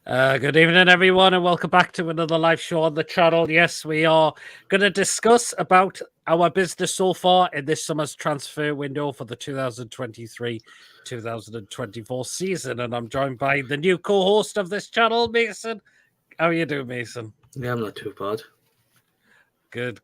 Good evening, everyone, and welcome back to another live show on the channel. Yes, we are going to discuss about our business so far in this summer's transfer window for the 2023-2024 season, and I'm joined by the new co-host of this channel, Mason. How are you doing, Mason? Yeah, I'm not too bad. Good.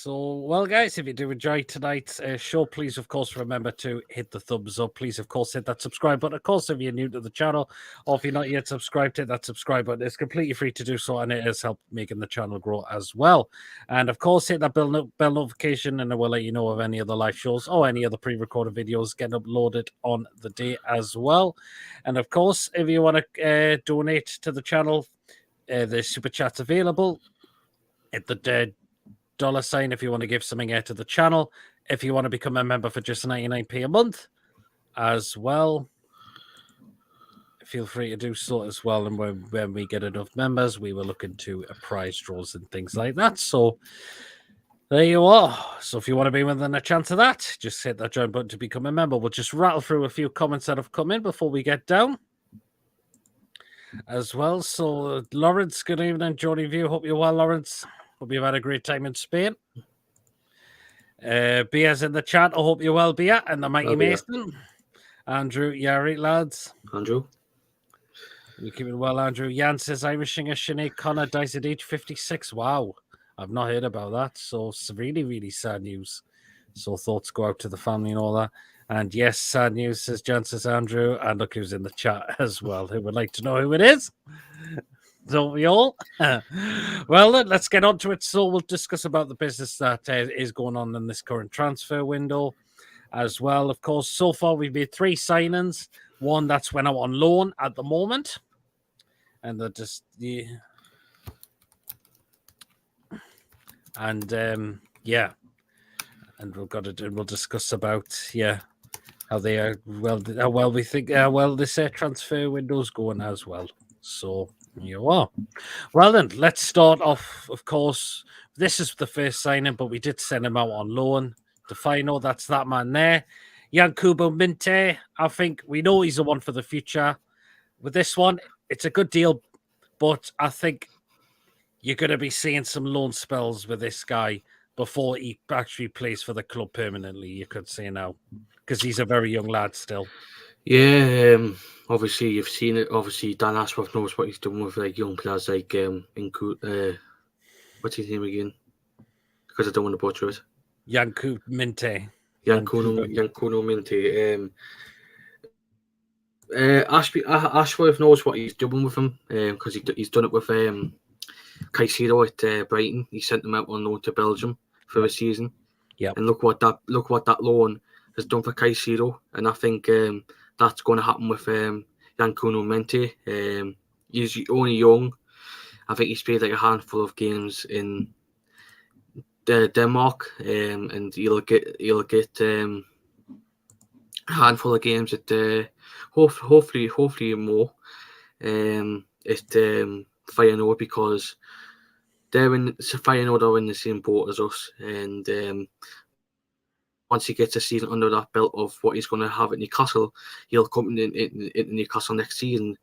Well, guys, if you do enjoy tonight's show, please, of course, remember to hit the thumbs up. Please, of course, hit that subscribe button. Of course, if you're new to the channel or if you're not yet subscribed, hit that subscribe button. It's completely free to do so, and it has helped making the channel grow as well. And, of course, hit that bell notification, and it will let you know of any other live shows or any other pre-recorded videos getting uploaded on the day as well. And, of course, if you want to donate to the channel, the super chat's available. Hit the $sign if you want to give something out to the channel. If you want to become a member for just 99p a month as well, feel free to do so as well. And when we get enough members, we will look into prize draws and things like that. So there you are. So if you want to be within a chance of that, just hit that join button to become a member. We'll just rattle through a few comments that have come in before we get down as well. So Lawrence, good evening. Joining you. Hope you're well, Lawrence. Hope you've had a great time in Spain. Bia's in the chat. I hope you're well, Bia, and the Mighty Mason. Andrew, yeah, right, lads. Andrew. You keeping well, Andrew. Jan says Irish singer Sinead Connor dies at age 56. Wow. I've not heard about that. So it's really, really sad news. So thoughts go out to the family and all that. And yes, sad news, says Jan, says Andrew. And look who's in the chat as well. Who would like to know who it is? Don't we all? Well, then, let's get on to it. So we'll discuss about the business that is going on in this current transfer window as well. Of course, so far we've made 3 signings. One that's went out on loan at the moment. And they're just... yeah. And, yeah. And we'll discuss about, yeah, how they are, how well we think, this transfer window's going as well. So... you are. Well, then, let's start off, of course. This is the first signing, but we did send him out on loan. Defino, that's that man there. Yankubo Minte, I think we know he's the one for the future. With this one, it's a good deal, but I think you're going to be seeing some loan spells with this guy before he actually plays for the club permanently, you could say now, because he's a very young lad still. Yeah, obviously you've seen it. Obviously Dan Ashworth knows what he's doing with like young players like what's his name again? Because I don't want to butcher it. Yankubo Minte. Yankubo Minte. Ashworth knows what he's doing with him because he's done it with Caicedo at Brighton. He sent him out on loan to Belgium for a season. Yeah, and look what that loan has done for Caicedo, and I think that's going to happen with Yankubo Minte. He's only young. I think he's played like a handful of games in Denmark, and he'll get a handful of games at hopefully more at Feyenoord, because Feyenoord are in the same boat as us, and once he gets a season under that belt of what he's going to have at Newcastle, he'll come in Newcastle next season,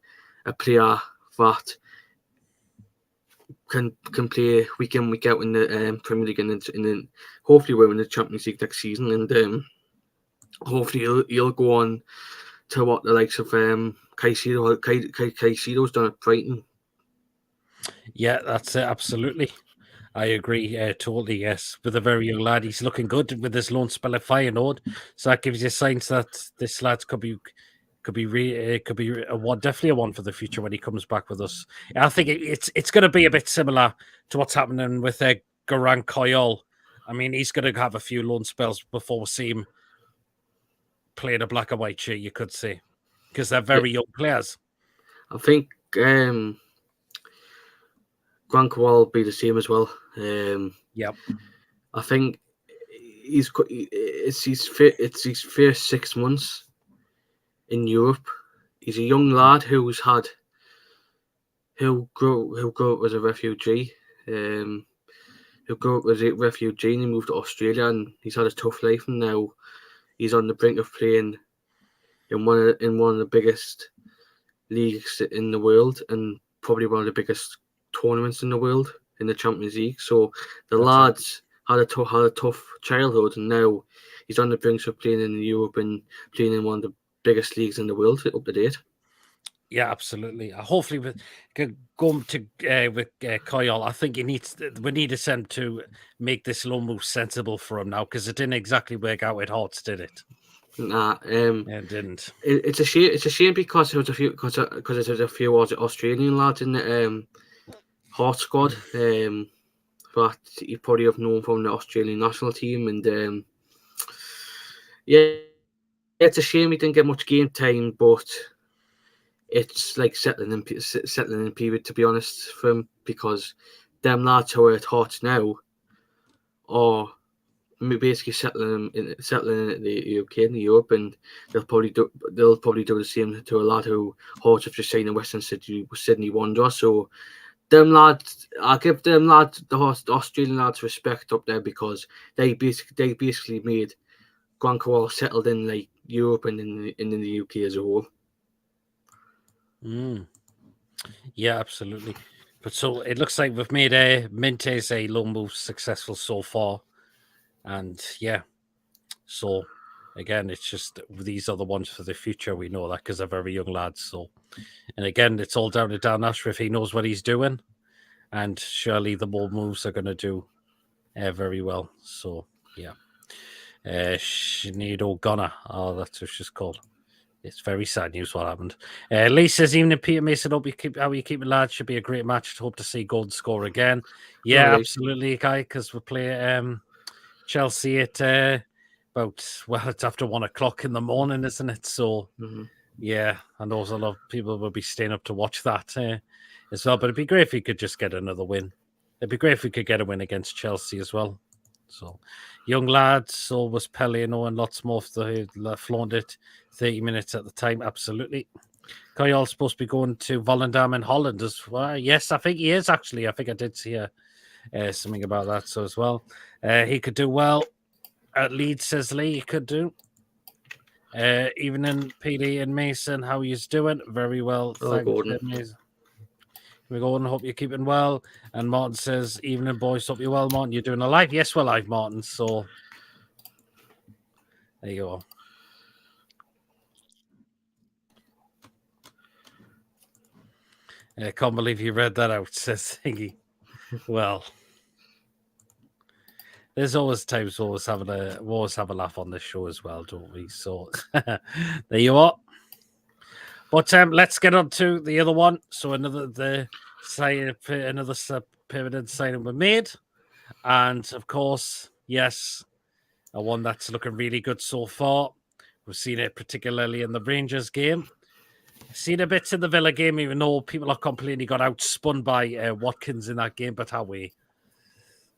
a player that can play week in, week out in the Premier League, and then hopefully we're in the Champions League next season, and hopefully he'll go on to what the likes of Caicedo's done at Brighton. Yeah, that's it, absolutely. I agree totally, yes. With a very young lad, he's looking good with this loan spell at Feyenoord. So that gives you signs that this lad could be definitely a one for the future when he comes back with us. I think it's going to be a bit similar to what's happening with Garang Koyol. I mean, he's going to have a few loan spells before we see him play in a black and white shirt, you could say, because they're very young players. I think Garang Koyol will be the same as well. Yep. I think it's his first 6 months in Europe. He's a young lad who'll grow up as a refugee. He'll grow up as a refugee and he moved to Australia, and he's had a tough life, and now he's on the brink of playing in one of the biggest leagues in the world, and probably one of the biggest tournaments in the world, in the Champions League. So the lads had a tough childhood, and now he's on the brink of playing in Europe and playing in one of the biggest leagues in the world up to date. Yeah, absolutely. Hopefully, going to with Kyle, I think we need to send to make this loan move sensible for him now, because it didn't exactly work out with Hearts, did it? Nah, It didn't. it's a shame. It's a shame because there was a few a few Australian lads in the Heart squad. That you probably have known from the Australian national team, and yeah, it's a shame he didn't get much game time, but it's like settling in period, to be honest, for him, because them lads who are at Hearts now are basically settling in at the UK and Europe, and they'll probably do the same to a lad who Hearts have just signed in Western Sydney Wanderers. So them lads, I give them lads, the Australian lads, respect up there, because they basically made Grancoal settled in like Europe and in the UK as a whole. Yeah, absolutely. But so it looks like we've made Mintes a loan move successful so far, and yeah, so again, it's just these are the ones for the future. We know that because they're very young lads. So, and again, it's all down to Dan Ashford if he knows what he's doing, and surely the more moves are going to do very well. So yeah, Sinead O'Connor. Oh, that's what she's called. It's very sad news what happened. Lee says, even if Peter Mason, how you keep it, lads, should be a great match. Hope to see Golden score again. Yeah, Right. absolutely, Guy, because we play Chelsea at it's after 1 o'clock in the morning, isn't it? So, yeah, and also a lot of people will be staying up to watch that as well. But it'd be great if we could just get another win. It'd be great if we could get a win against Chelsea as well. So, young lads, always Pellegrino and lots more who flaunted it. 30 minutes at the time, absolutely. Kayal's supposed to be going to Volendam in Holland as well. Yes, I think he is, actually. I think I did see something about that. So, as well, he could do well at Leeds, says Lee. He could do. Evening, PD and Mason, how you doing? Very well, thanks. Gordon. We're going. Hope you're keeping well. And Martin says, "Evening, boys. Hope you're well, Martin. You're doing a live? Yes, we're live, Martin. So there you go. I can't believe you read that out," says Thingy. Well, there's always times we always have a laugh on this show as well, don't we? So there you are. But let's get on to the other one. So another permanent signing were made, and of course, yes, a one that's looking really good so far. We've seen it particularly in the Rangers game. Seen a bit in the Villa game, even though people are complaining he got outspun by Watkins in that game. But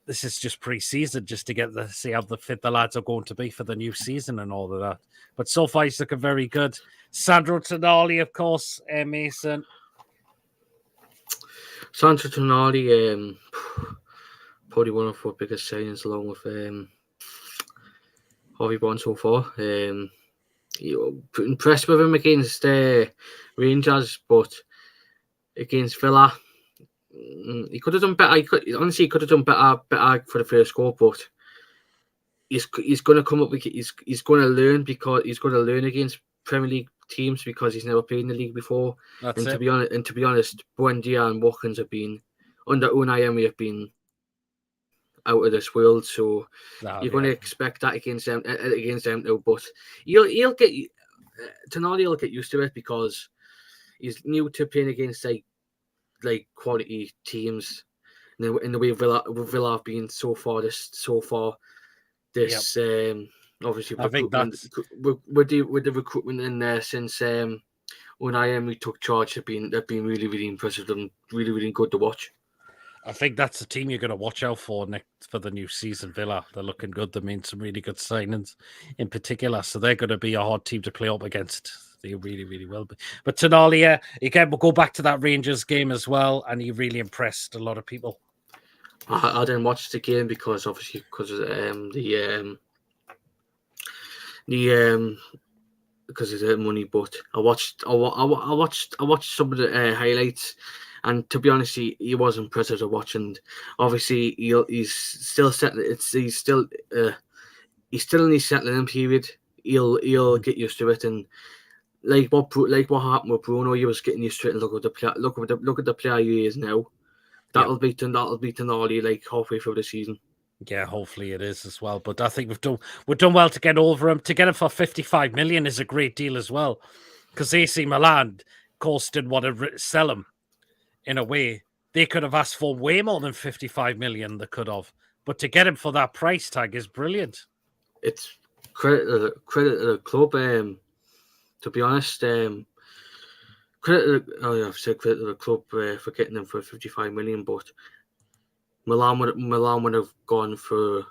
this is just pre-season, just to see how fit the lads are going to be for the new season and all of that. But so far, he's looking very good. Sandro Tonali, of course, Mason. Sandro Tonali, probably one of our biggest signings, along with Harvey Barnes so far. Impressed with him against Rangers, but against Villa, he could have done better. He could have done better for the first goal, but he's going to come up with he's going to learn, because he's going to learn against Premier League teams, because he's never played in the league before. To be honest, Buendia and Watkins have been under Unai Emery have been out of this world, so you're going to expect that against them now. But he'll get Tonali will get used to it, because he's new to playing against like quality teams in the way Villa have been so far. Obviously, I think that's with the recruitment in there since Unai Emery took charge, they've been really, really impressive and really, really good to watch. I think that's the team you're going to watch out for for the new season. Villa, they're looking good. They made some really good signings in particular, so they're going to be a hard team to play up against. They really, really will be. But Tonali, again, we'll go back to that Rangers game as well, and he really impressed a lot of people. I didn't watch the game because of the because of the money. But I watched some of the highlights, and to be honest, he was impressive to watch. And obviously, he's still settling. He's still in his settling in period. He'll get used to it, and like what happened with Bruno, he was getting used to it. And look at the player he is now. That'll be Tonali like halfway through the season. Yeah, hopefully it is as well. But I think we've done well to get over him. To get him for 55 million is a great deal as well, because AC Milan, of course, didn't want to sell him. In a way, they could have asked for way more than 55 million. They could have, but to get him for that price tag is brilliant. It's credit to the club. To be honest, I've said credit to the club for getting him for 55 million, but Milan would have gone for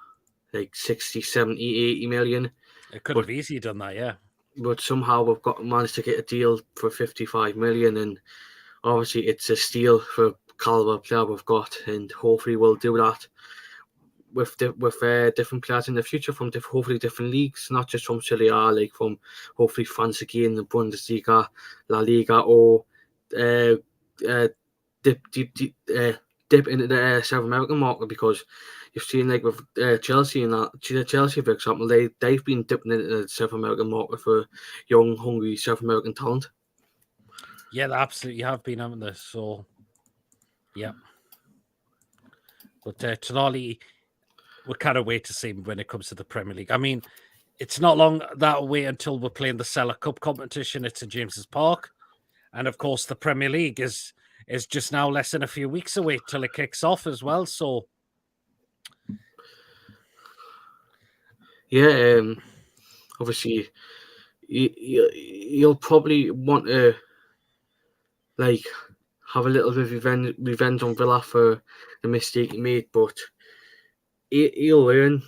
like 60, 70, 80 million. It could have easily done that, yeah. But somehow we've managed to get a deal for 55 million, and obviously it's a steal for caliber player we've got, and hopefully we'll do that with different players in the future from hopefully different leagues, not just from Serie A, like from hopefully France again, the Bundesliga, La Liga, or dip into the South American market, because you've seen like with Chelsea and that. Chelsea, for example, they've been dipping into the South American market for young, hungry South American talent. Yeah, they absolutely have been, haven't they? So, yeah. But Tonali, we can't wait to see him when it comes to the Premier League. I mean, it's not long that way until we're playing the Cellar Cup competition. It's at James's Park, and of course, the Premier League is just now less than a few weeks away till it kicks off as well. So, yeah, obviously, you'll probably want to like have a little bit of revenge on Villa for the mistake he made, but he'll learn.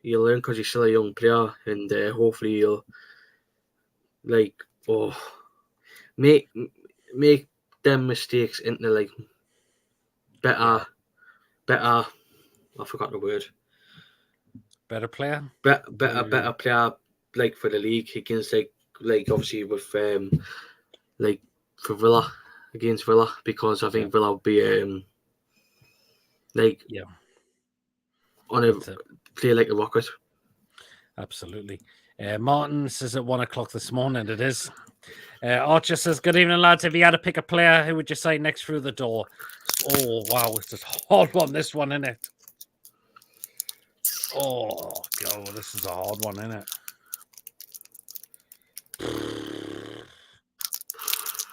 He'll learn because he's still a young player, and hopefully he'll make them mistakes into like better. I forgot the word. Better player. Better player, like for the league against like obviously with like for Villa, against Villa, because I think Villa will be on a play like a rocket. Absolutely. Martin says at 1 o'clock this morning. It is. Archer says, "Good evening, lads. If you had to pick a player, who would you say next through the door?" Oh wow, it's a hard one. This one, isn't it? Oh god, this is a hard one, isn't it?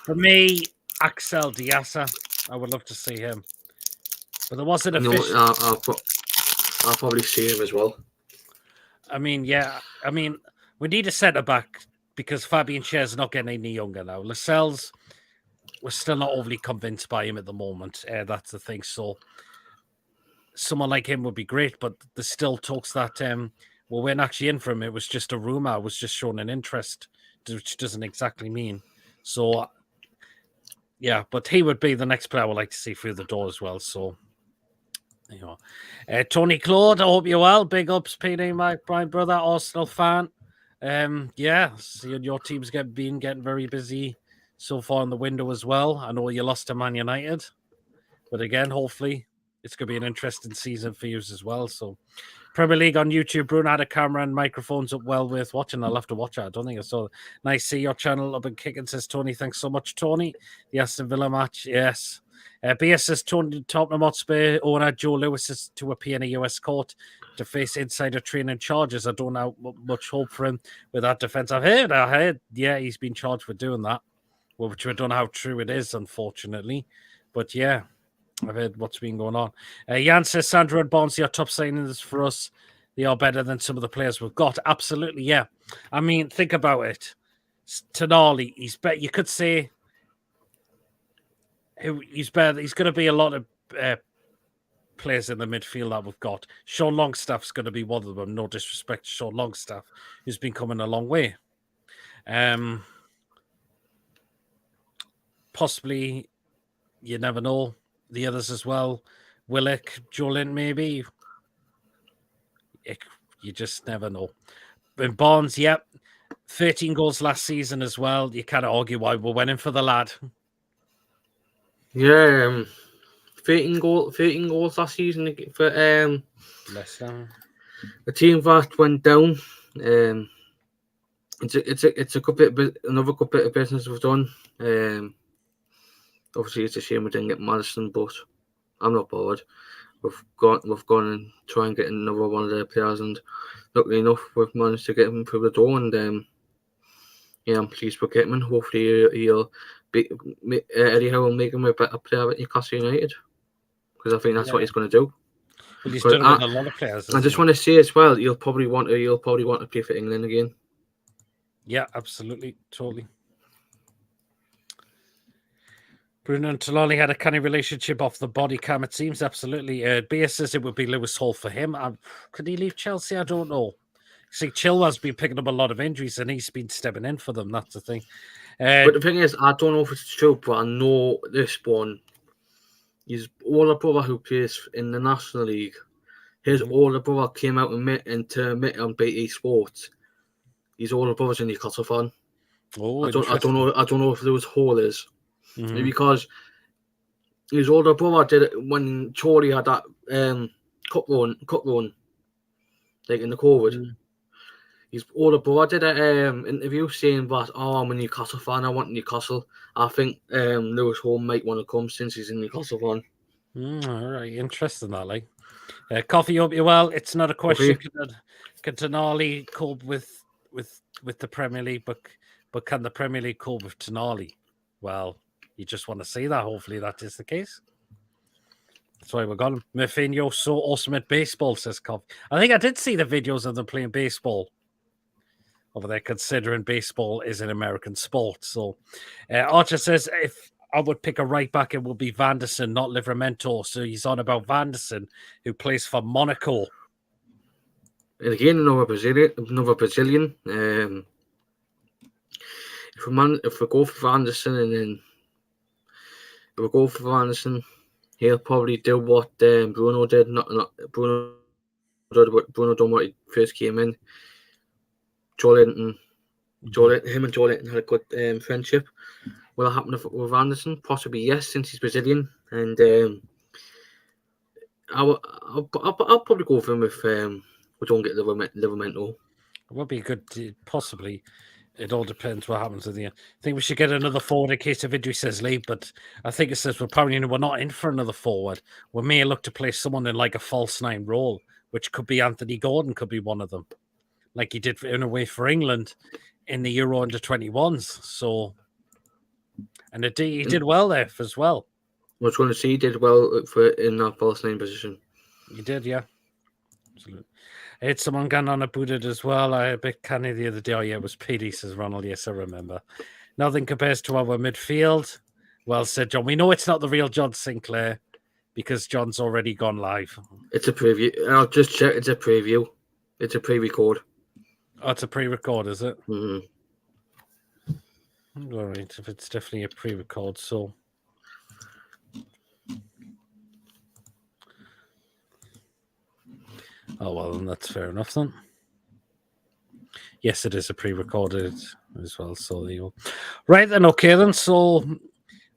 For me, Axel Diasa. I would love to see him, but there wasn't a fish. I'll probably see him as well. I mean, yeah. I mean, we need a centre back because Fabian Schär's not getting any younger now. Lascelles, we're still not overly convinced by him at the moment. That's the thing. So someone like him would be great, but there's still talks that we weren't actually in for him. It was just a rumour. It was just showing an interest, which doesn't exactly mean. So, yeah, but he would be the next player I would like to see through the door as well. So, you know, Tony Claude, I hope you're well. Big ups, PD, my brother, Arsenal fan. Yeah, seeing your team's getting very busy so far in the window as well. I know you lost to Man United, but again, hopefully it's going to be an interesting season for you as well. So, Premier League on YouTube. Bruno had a camera and microphones up, well worth watching. I'll have to watch it. I don't think I saw it. Nice to see your channel up and kicking, says Tony. Thanks so much, Tony. The Aston Villa match, yes. BS says Tony Tottenham Hotspur owner Joe Lewis is to appear in a US court to face insider training charges. I don't have much hope for him with that defense. I heard, yeah, he's been charged for doing that, which I don't know how true it is, unfortunately. But yeah, I've heard what's been going on. Jan says Sandro and Barnsley are top signings for us. They are better than some of the players we've got. Absolutely, yeah. I mean, think about it. Tonali, he's better. You could say he's better. He's going to be a lot of players in the midfield that we've got. Sean Longstaff's going to be one of them. No disrespect to Sean Longstaff, who's been coming a long way. Possibly, you never know. The others as well. Willock, Jolin, maybe. You just never know. In Barnes, yep. 13 goals last season as well. You can't argue why we're winning for the lad. Yeah, 13 goals last season for Leicester. a team that went down. It's a good bit, another good bit of business we've done. Obviously, it's a shame we didn't get Madison, but I'm not bothered. We've gone and try and get another one of their players, and luckily enough, we've managed to get him through the door. And yeah, I'm pleased with getting him. Hopefully, he'll Eddie Howe will make him a better player at Newcastle United, because I think that's what he's going to do. Well, he's done it with a lot of players. I just want to say as well, he'll probably want to play for England again. Yeah, absolutely, totally. Bruno and Talali had a canny relationship off the body cam, it seems. Absolutely. Beer says it would be Lewis Hall for him. Could he leave Chelsea? I don't know. See, Chilwell's been picking up a lot of injuries and he's been stepping in for them. That's the thing. But the thing is, I don't know if it's true, but I know this one. His older brother who plays in the National League, his older brother came out and admit on BT Sports. His older brother's a Newcastle fan. Oh, I don't know if Lewis Hall is. Because his older brother did it when Chorley had that cup run, like in the COVID. His older brother did an interview saying that, I'm a Newcastle fan, I want Newcastle. I think Lewis Hall might want to come since he's a Newcastle fan. All right, interesting that, like. Coffee, hope you're well. It's not a question. Can Tonali cope with the Premier League, but can the Premier League cope with Tonali? Well, you just want to see that. Hopefully that is the case. That's why we're gone. Mourinho so awesome at baseball, says Coffee. I think I did see the videos of them playing baseball over there, considering baseball is an American sport. So Archer says, if I would pick a right back, it would be Vanderson, not Livramento. So he's on about Vanderson, who plays for Monaco. And again, another Brazilian. If we go for Vanderson, and then if we go for Vanderson, he'll probably do what Bruno did. Not Bruno did what Bruno done when he first came in. Him and Joe Linton had a good friendship. Will it happen with Anderson? Possibly yes, since he's Brazilian. And I'll probably go for him if we don't get Livramento. It would be good, possibly. It all depends what happens at the end. I think we should get another forward in case of injury, says Lee, but I think it says we're not in for another forward. We may look to play someone in like a false nine role, which could be Anthony Gordon, could be one of them, like he did in a way for England in the Euro under 21s. So, and he did well there as well. I was going to say he did well in that false nine position. He did, yeah. Absolutely. I had someone going on about it as well. I had a bit canny the other day. Oh, yeah, it was PD, says Ronald. Yes, I remember. Nothing compares to our midfield. Well said, John. We know it's not the real John Sinclair because John's already gone live. It's a preview. I'll just check. It's a preview. It's a pre-record. Oh, it's a pre-record, is it? Mm-hmm. All right, if it's definitely a pre-record, so... Oh, well, then that's fair enough, then. Yes, it is a pre-recorded as well, so there you go. Right, then, okay, then, so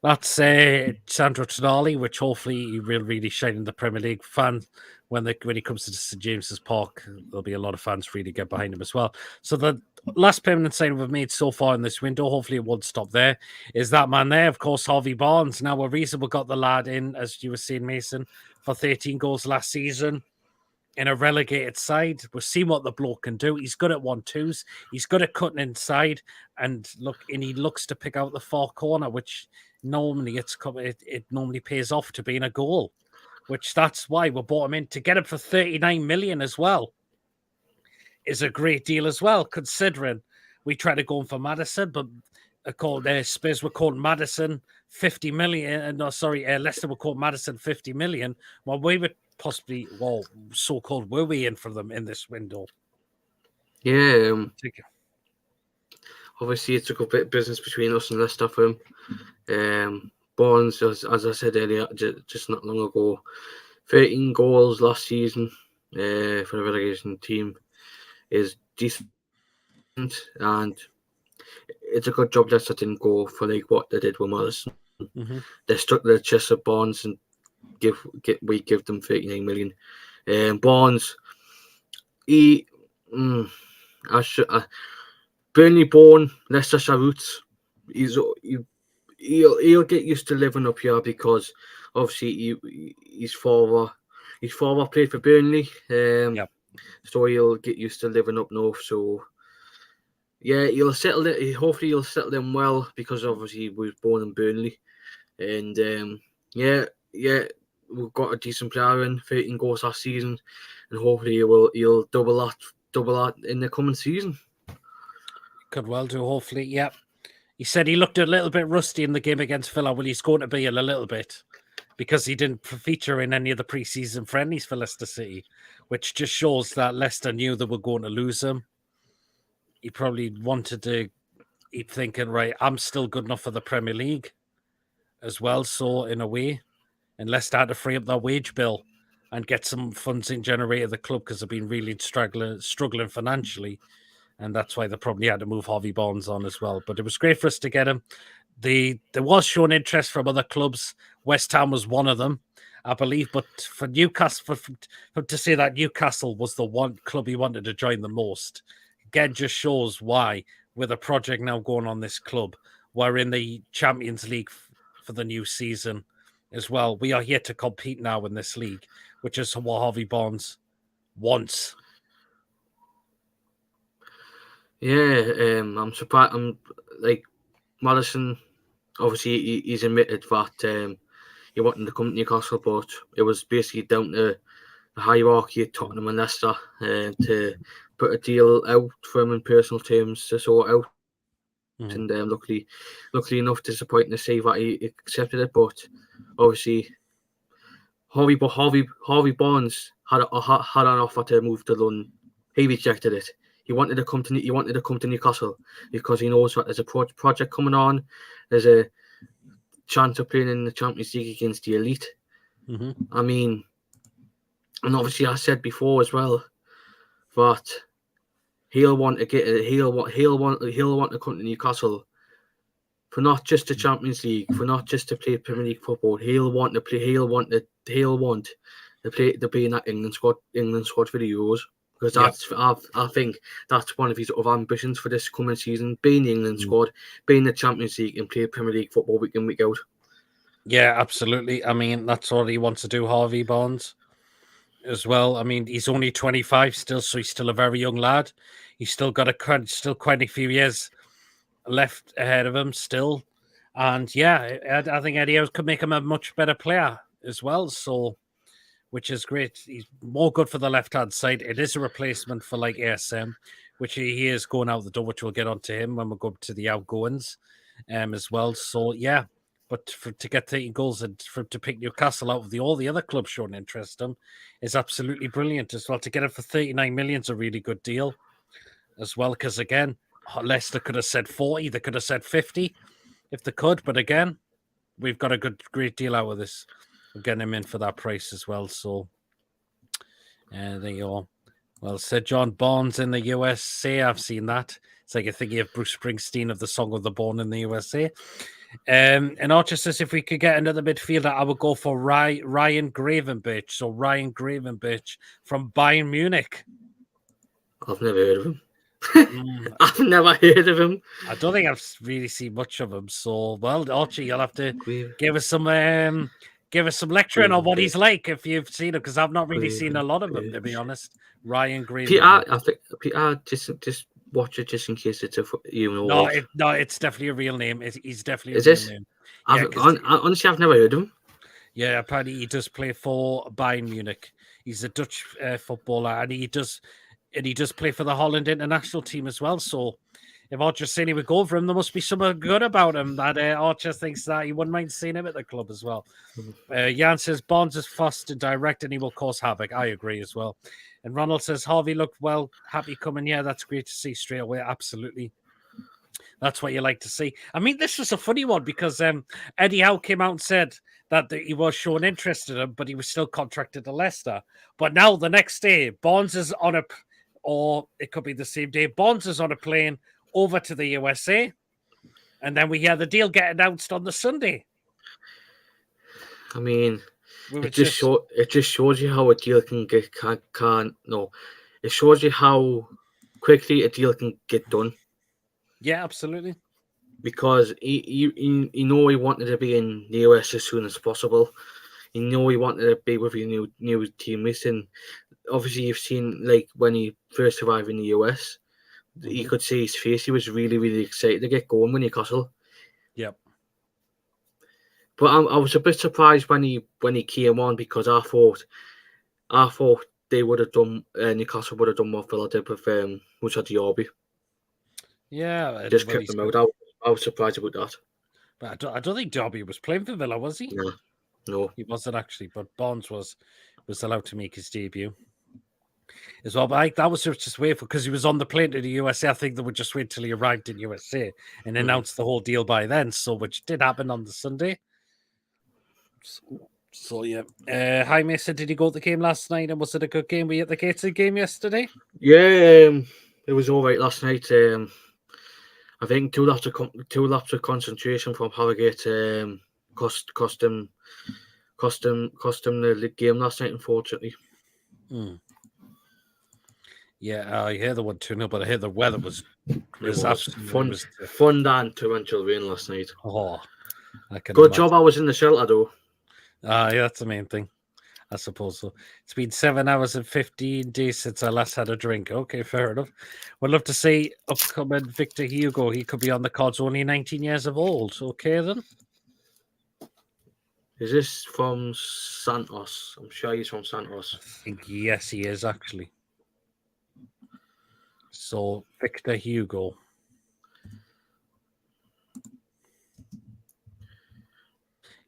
that's Sandro Tonali, which hopefully he will really shine in the Premier League. Fans, when he comes to St. James's Park, there'll be a lot of fans really get behind him as well. So the last permanent signing we've made so far in this window, hopefully it won't stop there, is that man there, of course, Harvey Barnes. Now, a reason we got the lad in, as you were saying, Mason, for 13 goals last season in a relegated side. We'll see what the bloke can do. He's good at 1-2s. He's good at cutting inside, and he looks to pick out the far corner, which normally it normally pays off to being a goal. Which that's why we bought him in to get him for 39 million as well. Is a great deal as well, considering we tried to go in for Maddison, but Spurs were called Maddison 50 million. No, sorry, Leicester were called Maddison 50 million. Well, we were possibly, so-called, were we in for them in this window? Yeah. Obviously, it's a good bit of business between us and Leicester for him. Barnes, as I said earlier, just not long ago, 13 goals last season for the relegation team is decent, and it's a good job Leicester didn't go for like what they did with Morrison. Mm-hmm. They stuck their chest at Barnes and we give them 39 million. Barnes, he, Burnley born, Leicestershire roots. He'll get used to living up here because obviously his father played for Burnley. Yep. So he'll get used to living up north. So yeah, he'll settle it. Hopefully he'll settle in well because obviously he was born in Burnley. And yeah, we've got a decent player in 13 goals last season, and hopefully he'll double that in the coming season. Could well do, hopefully. Yep. He said he looked a little bit rusty in the game against Villa. Well, he's going to be in a little bit because he didn't feature in any of the preseason friendlies for Leicester City, which just shows that Leicester knew they were going to lose him. He probably wanted to, he'd thinking, right, I'm still good enough for the Premier League as well. So, in a way, and Leicester had to free up their wage bill and get some funds in generated the club because they've been really struggling financially. And that's why they probably had to move Harvey Barnes on as well. But it was great for us to get him. There was shown interest from other clubs. West Ham was one of them, I believe. But for Newcastle, to say that Newcastle was the one club he wanted to join the most, again, just shows why, with a project now going on this club, we're in the Champions League for the new season as well. We are here to compete now in this league, which is what Harvey Barnes wants. Yeah, I'm surprised. I'm like Madison. Obviously, he's admitted that he wanted to come to Newcastle, but it was basically down to the hierarchy of Tottenham and Leicester to put a deal out for him in personal terms to sort out. And luckily enough, disappointing to say that he accepted it. But obviously, Harvey Barnes had an offer to move to London. He rejected it. He wanted to come to Newcastle because he knows that there's a project coming on. There's a chance of playing in the Champions League against the elite. Mm-hmm. I mean, and obviously I said before as well that he'll want to come to Newcastle for not just the Champions League, for not just to play Premier League football. He'll want to be in that England squad for the Euros. Because I think that's one of his other ambitions for this coming season, being the England squad, being the Champions League and play Premier League football week in, week out. Yeah, absolutely. I mean, that's what he wants to do, Harvey Barnes, as well. I mean, he's only 25 still, so he's still a very young lad. He's still got quite a few years left ahead of him still. And yeah, I think Eddie Howe could make him a much better player as well. So, which is great. He's more good for the left-hand side. It is a replacement for like ASM, which he is going out the door, which we'll get onto him when we go to the outgoings as well. So, yeah. But to get 30 goals and to pick Newcastle out of all the other clubs showing interest in him is absolutely brilliant as well. To get him for 39 million is a really good deal as well. Because again, Leicester could have said 40, they could have said 50 if they could. But again, we've got a great deal out of this. We're getting him in for that price as well. So there you go. Well said, John. Barnes in the USA. I've seen that. It's like you're thinking of Bruce Springsteen of the Song of the Born in the USA. And Archer says if we could get another midfielder, I would go for Ryan Gravenberch. So Ryan Gravenberch from Bayern Munich. I've never heard of him. I've never heard of him. I don't think I've really seen much of him. So, well, Archie, you'll have to give us some lecturing on what he's like if you've seen him, because I've not really seen a lot of him, to be honest. Ryan Gravenberch. Peter, just watch it just in case it's No, it's definitely a real name. He's definitely a real name. Honestly, I've never heard of him. Yeah, apparently he does play for Bayern Munich. He's a Dutch footballer, and he does play for the Holland international team as well. So if Archer's saying he would go for him, there must be something good about him that Archer thinks that he wouldn't mind seeing him at the club as well. Jan says Barnes is fast and direct and he will cause havoc. I agree as well. And Ronald says Harvey looked well, happy coming. Yeah, that's great to see straight away. Absolutely. That's what you like to see. I mean, this was a funny one because Eddie Howe came out and said that he was showing interest in him, but he was still contracted to Leicester. But now the next day, Barnes is on or it could be the same day, Barnes is on a plane over to the USA, and then we hear the deal get announced on the Sunday. I mean, We it just shows you how a deal can get it shows you how quickly a deal can get done. Yeah, absolutely. Because he wanted to be in the US as soon as possible. He wanted to be with his new teammates, and obviously you've seen like when he first arrived in the US, you could see his face. He was really, really excited to get going with Newcastle. Yep. But I was a bit surprised when he came on, because I thought they would have done Newcastle would have done what Villa did with Musa Diaby. Yeah, Just kept them out. I was surprised about that. But I don't think Derby was playing for Villa, was he? No, he wasn't actually. But Barnes was allowed to make his debut as well. But that was just weird because he was on the plane to the USA. I think they would just wait till he arrived in USA and announced the whole deal by then. So, which did happen on the Sunday. So yeah. Hi, Mason. Did you go to the game last night? And was it a good game? Were you at the Gateshead game yesterday? Yeah, it was all right last night. I think two laps of concentration from Harrogate cost him the game last night, unfortunately. Yeah, I hear the 1-2-0, but I hear the weather was absolutely fun and torrential rain last night. Oh, I can good imagine. job I was in the shelter though. Yeah, that's the main thing. I suppose so. It's been 7 hours and 15 days since I last had a drink. Okay, fair enough. Would love to see upcoming Victor Hugo. He could be on the cards, only 19 years of old. Okay, then. Is this from Santos? I'm sure he's from Santos. I think, yes, he is, actually. So, Victor Hugo.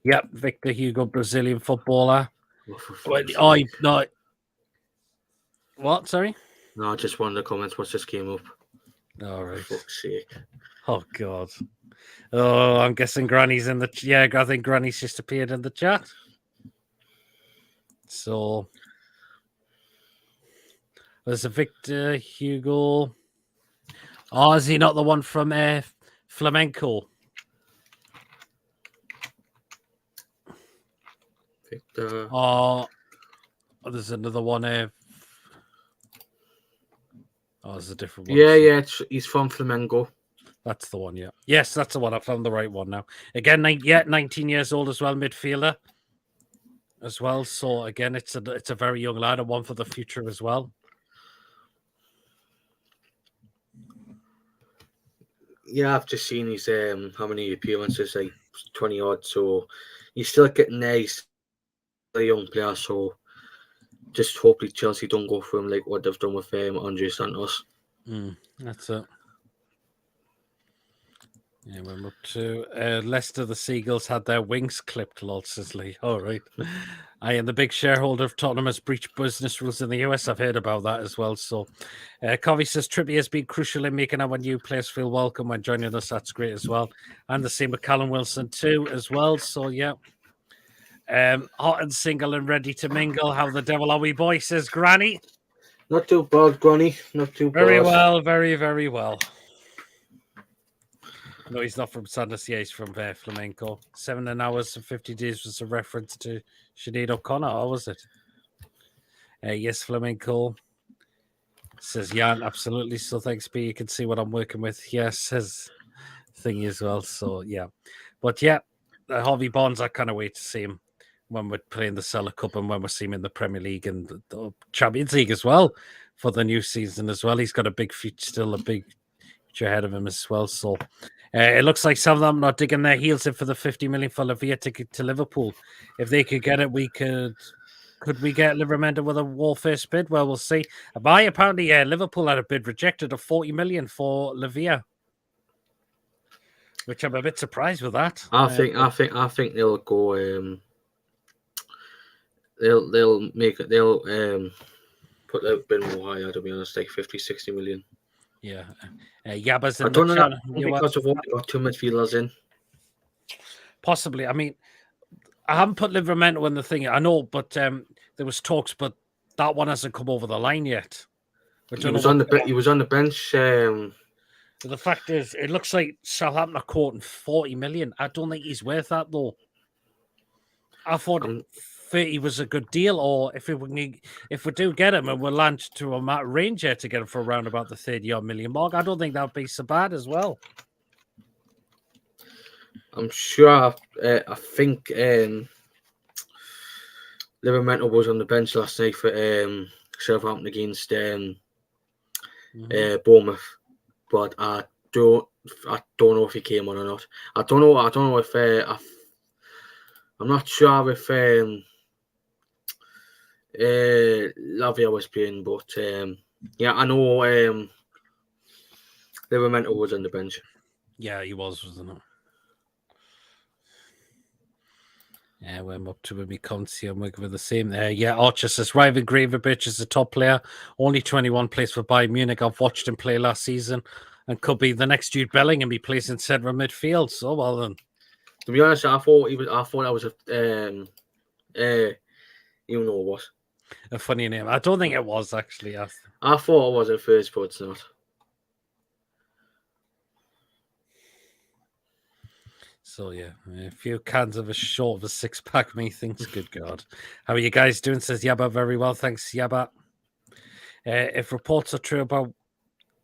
Yep, Victor Hugo, Brazilian footballer. No. What? Sorry? No, just one of the comments. What's just came up? All right. For fuck's sake. Oh, God. Oh, I'm guessing Granny's in the... Yeah, I think Granny's just appeared in the chat. So... There's a Victor Hugo. Oh, is he not the one from Flamenco? Victor. Oh, there's another one. Oh, there's a different one. Yeah, he's from Flamengo. That's the one, yeah. Yes, that's the one. I found the right one now. Again, 19 years old as well, midfielder as well. So, again, it's a very young lad, and one for the future as well. Yeah, I've just seen his how many appearances, like 20 odd. So he's still getting there. He's a young player, so just hopefully Chelsea don't go for him like what they've done with Andre Santos. That's it. Yeah, we're up to Leicester. The Seagulls had their wings clipped, Lord Sisley. All right. I am the big shareholder of Tottenham has breached business rules in the US. I've heard about that as well. So, Covey says Trippier has been crucial in making our new players feel welcome when joining us. That's great as well. And the same with Callum Wilson too as well. So, yeah. Hot and single and ready to mingle. How the devil are we, boy? Says Granny. Not too bad, Granny. Not too bad. Very well. Very, very well. No, he's not from Sanders. Yeah, he's from Flamenco. 7 hours and 50 days was a reference to Sinead O'Connor, or was it? Yes, Flamenco. Says Jan, absolutely. So thanks, B. You can see what I'm working with. Yes, says thingy as well. So yeah. But yeah, Harvey Barnes, I kind of wait to see him when we're playing the Cellar Cup and when we see him in the Premier League and the Champions League as well for the new season as well. He's got a big future, still a big future ahead of him as well. So it looks like some of them are digging their heels in for the 50 million for Lavia ticket to Liverpool. If they could get it, we could we get Livermore with a warfare bid? Well, we'll see. Apparently, Liverpool had a bid rejected of 40 million for Lavia, which I'm a bit surprised with that. I think they'll go. They'll make it. They'll put a bit more higher. To be honest, like 50, 60 million. Yeah, Yabba's in I don't the know channel. because of what they got two midfielders in. Possibly. I mean, I haven't put Livramento in the thing. I know, but there was talks, but that one hasn't come over the line yet. He was on the bench. The fact is, it looks like Southampton are quoting 40 million. I don't think he's worth that, though. I thought Um, 30 was a good deal, or if we do get him and we'll land to a range here to get him for around about the 30-odd million mark, I don't think that'd be so bad as well. I'm sure. I think Livermore was on the bench last night for Southampton against Bournemouth, but I don't know if he came on or not. I don't know if I'm not sure if Lavia was playing, but yeah, I know Livermore was on the bench. Yeah, he was, wasn't it? Yeah, we're up to when we come see him. We're the same there. Yeah, Archer says Ryan Gravenberch is a top player. Only 21 plays for Bayern Munich. I've watched him play last season and could be the next Jude Bellingham. He plays in central midfield. So well then. To be honest, I thought that was even though it was A funny name. I don't think it was actually. I thought it was at first, but it's not. So yeah, a few cans of a short of a 6-pack, methinks. Good God. How are you guys doing? Says Yabba. Very well, thanks, Yabba. If reports are true about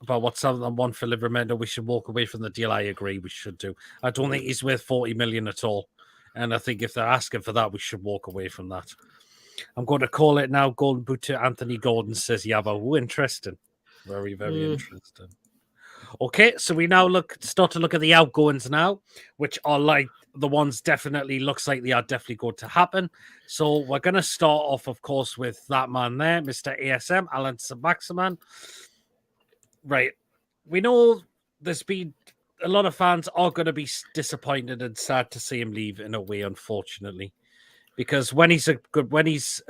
what Southampton want for Livermore, we should walk away from the deal. I agree, we should do. I don't think he's worth 40 million at all. And I think if they're asking for that, we should walk away from that. I'm going to call it now. Golden boot to Anthony Gordon, says Yabba. Oh, interesting. Very, very interesting. Okay, so we now start to look at the outgoings now, which are like the ones definitely looks like they are definitely going to happen. So we're going to start off, of course, with that man there, Mr. ASM, Alan Saint-Maximin. Right. We know there's been a lot of fans are going to be disappointed and sad to see him leave in a way, unfortunately, because when he's a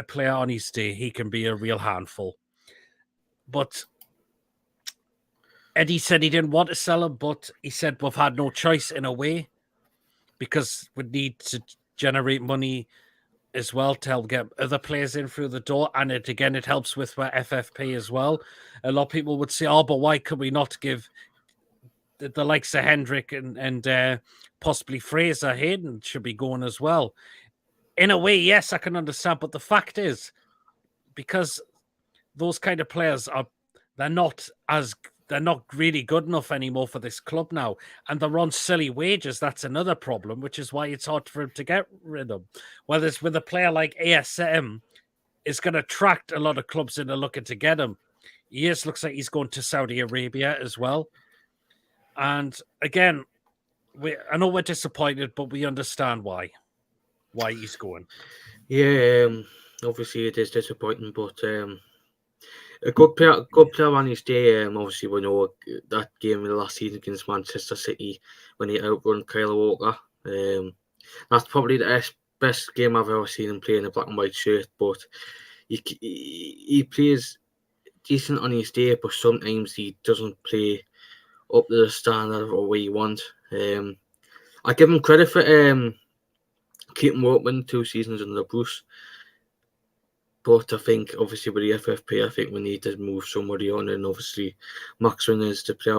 player on his day, he can be a real handful. But Eddie said he didn't want to sell him, but he said we've had no choice in a way because we need to generate money as well to help get other players in through the door. And it helps with our FFP as well. A lot of people would say, oh, but why could we not give the likes of Hendrick and possibly Fraser Hayden should be going as well? In a way, yes, I can understand. But the fact is, because those kind of players they're not really good enough anymore for this club now, and they're on silly wages. That's another problem, which is why it's hard for him to get rid of them. Whereas with a player like ASM, it's going to attract a lot of clubs into looking to get him. Looks like he's going to Saudi Arabia as well. And again, I know we're disappointed, but we understand why he's going. Yeah, obviously it is disappointing, but a good player on his day. Obviously, we know that game in the last season against Manchester City when he outrun Kyle Walker. That's probably the best game I've ever seen him play in a black and white shirt. But he plays decent on his day, but sometimes he doesn't play up to the standard or where you want. I give him credit for keeping working 2 seasons under Bruce. But I think, obviously, with the FFP, I think we need to move somebody on. And obviously, Maximin is the player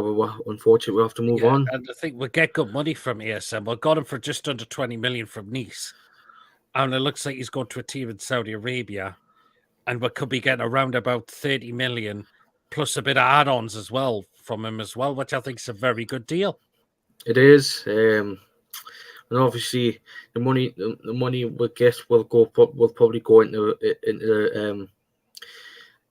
unfortunately we have to move on. And I think we get good money from ASM. We got him for just under 20 million from Nice. And it looks like he's going to a team in Saudi Arabia. And we could be getting around about 30 million plus a bit of add-ons as well from him as well, which I think is a very good deal. It is. And obviously, the money we get will probably go into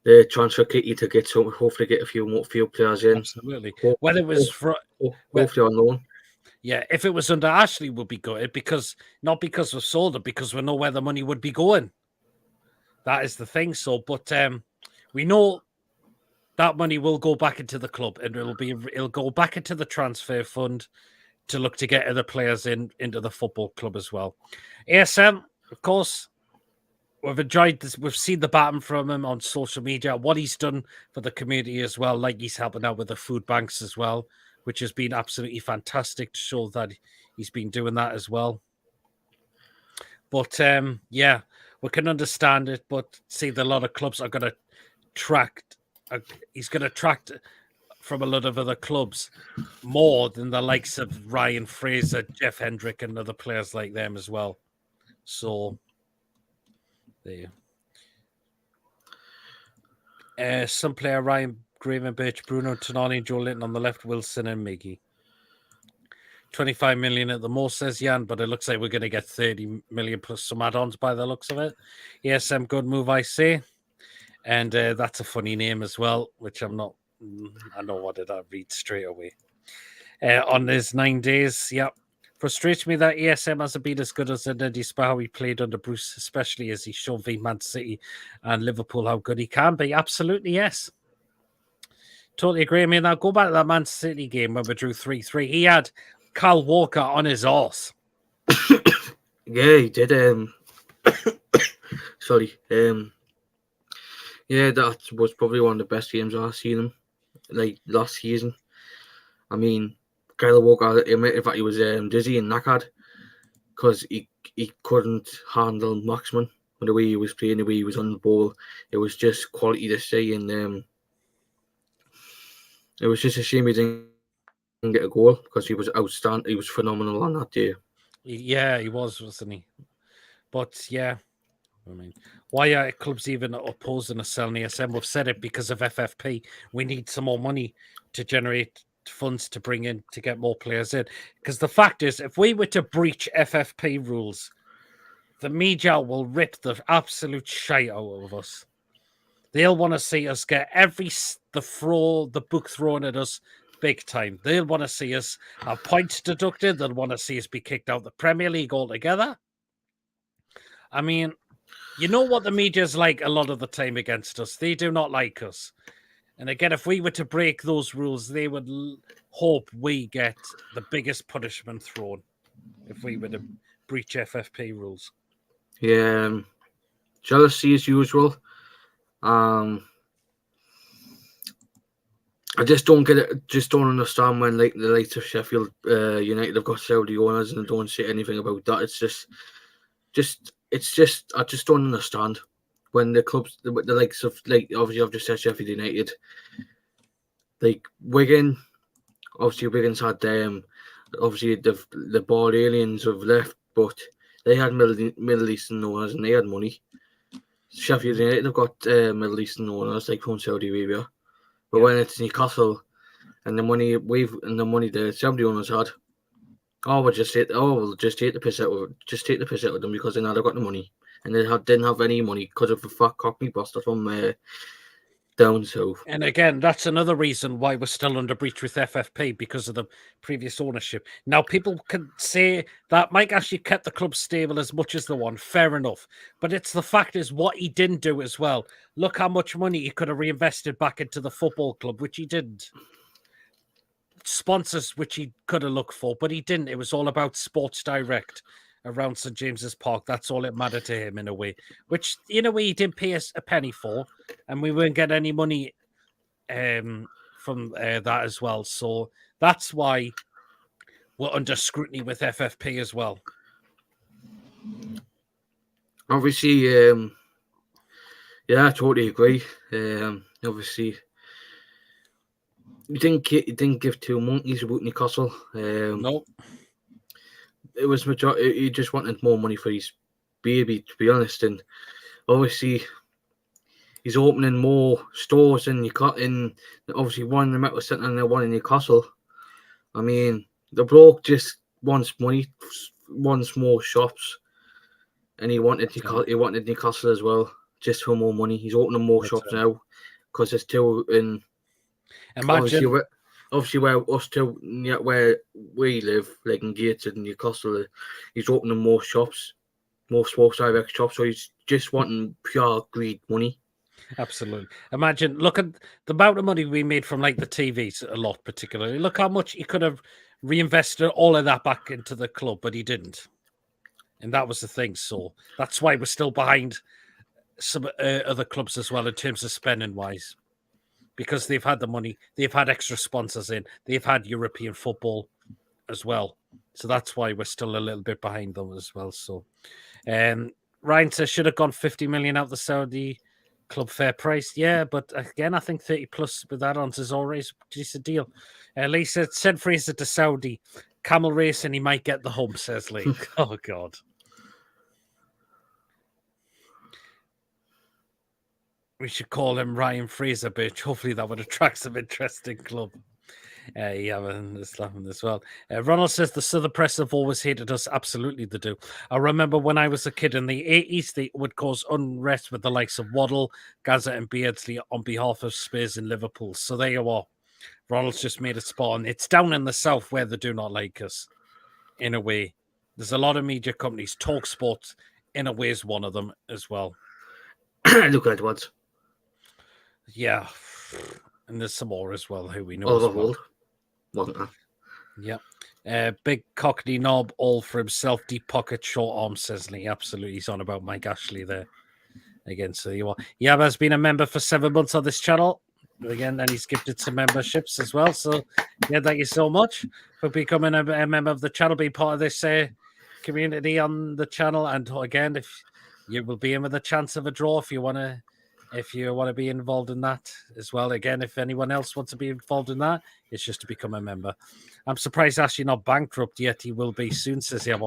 the transfer kitty to get hopefully get a few players in. Absolutely. Whether it was hopefully on loan. Yeah, if it was under Ashley, would be good because not because we've sold it, because we know where the money would be going. That is the thing. So, but we know that money will go back into the club, and it'll go back into the transfer fund to look to get other players into the football club as well. ASM, of course, we've enjoyed this. We've seen the bottom from him on social media, what he's done for the community as well, like he's helping out with the food banks as well, which has been absolutely fantastic to show that he's been doing that as well. But yeah, we can understand it, but see that a lot of clubs are going to he's going to attract from a lot of other clubs, more than the likes of Ryan Fraser, Jeff Hendrick, and other players like them as well. So, there. Some player Ryan Graven, Birch, Bruno, Tonali, Joe Linton on the left, Wilson and Miggy. 25 million at the most, says Jan, but it looks like we're going to get 30 million plus some add-ons by the looks of it. ESM, good move, I say. And that's a funny name as well, which I'm not. I know what did I read straight away. On his 9 days, yep. Frustrates me that ESM hasn't been as good as it did despite how he played under Bruce, especially as he showed v Man City and Liverpool how good he can be. Absolutely, yes. Totally agree. I mean, now go back to that Man City game when we drew 3-3. He had Kyle Walker on his arse. Yeah, he did. Sorry. Yeah, that was probably one of the best games I've seen him, like last season. I mean, Kyle Walker admitted that he was dizzy and knackered because he couldn't handle Maximin the way he was playing, the way he was on the ball. It was just quality to see, and it was just a shame he didn't get a goal because he was outstanding. He was phenomenal on that day. Yeah, he was, wasn't he? But yeah, I mean, why are clubs even opposing us selling ESM? We've said it because of FFP. We need some more money to generate funds to bring in to get more players in. Because the fact is, if we were to breach FFP rules, the media will rip the absolute shite out of us. They'll want to see us get the book thrown at us big time. They'll want to see us have points deducted. They'll want to see us be kicked out of the Premier League altogether. I mean, you know what the media's like a lot of the time against us. They do not like us. And again, if we were to break those rules, they would hope we get the biggest punishment thrown if we were to breach FFP rules. Yeah, jealousy as usual. I just don't get it. Just don't understand when like the likes of Sheffield United have got Saudi owners and don't say anything about that. It's just I just don't understand when the clubs, the likes of, like, obviously I've just said Sheffield United, like Wigan. Obviously Wigan's had obviously the ball aliens have left, but they had Middle Eastern owners and they had money. Sheffield United have got Middle Eastern owners like from Saudi Arabia. But when it's Newcastle and the money the Saudi owners had, we'll just take the piss out of them because they now they've got the money and they didn't have any money because of the fat cockney bastard from down south. And again, that's another reason why we're still under breach with FFP because of the previous ownership. Now, people can say that Mike actually kept the club stable as much as the one. Fair enough. But it's the fact is what he didn't do as well. Look how much money he could have reinvested back into the football club, which he didn't. Sponsors, which he could have looked for, but he didn't. It was all about Sports Direct around St. James's Park. That's all it mattered to him in a way, which in a way he didn't pay us a penny for, and we wouldn't get any money from that as well. So that's why we're under scrutiny with FFP as well. Obviously, I totally agree. Obviously, you didn't give two monkeys about Newcastle. Nope. It was majority. He just wanted more money for his baby, to be honest. And obviously, he's opening more stores in obviously one in the Metro Centre and the one in Newcastle. I mean, the bloke just wants money, wants more shops, and he wanted Newcastle as well, just for more money. He's opening more shops now because there's two in. Imagine. Obviously, where we live, like in Gateshead and Newcastle, he's opening more shops, more Sports Direct shops. So he's just wanting pure greed money. Absolutely. Imagine, look at the amount of money we made from like the TVs a lot, particularly. Look how much he could have reinvested all of that back into the club, but he didn't. And that was the thing. So that's why we're still behind some other clubs as well in terms of spending wise. Because they've had the money, they've had extra sponsors in, they've had European football as well. So that's why we're still a little bit behind them as well. So Ryan says, should have gone 50 million out the Saudi club fair price. Yeah, but again, I think 30 plus with add-ons is always a decent deal. Lee said, send Fraser to Saudi. Camel race and he might get the hump, says Lee. Oh, God. We should call him Ryan Fraser, bitch. Hopefully that would attract some interesting club. Yeah, it's laughing as well. Ronald says the Southern press have always hated us. Absolutely, they do. I remember when I was a kid in the 80s, they would cause unrest with the likes of Waddle, Gaza, and Beardsley on behalf of Spurs in Liverpool. So there you are. Ronald's just made it spawn. It's down in the south where they do not like us, in a way. There's a lot of media companies. TalkSport, in a way, is one of them as well. Look at Edwards. Yeah. And there's some more as well who we know Oliver as well. Holt, wasn't there? Yeah. Big cockney knob, all for himself, deep pocket, short arm, says Lee. Absolutely. He's on about Mike Ashley there. Again, so you are. Yab has been a member for 7 months on this channel. Again, and he's gifted some memberships as well. So, yeah, thank you so much for becoming a member of the channel, being part of this community on the channel. And again, if you will be in with a chance of a draw if you want to be involved in that as well. Again, if anyone else wants to be involved in that, it's just to become a member. I'm surprised actually not bankrupt yet. He will be soon, says he. I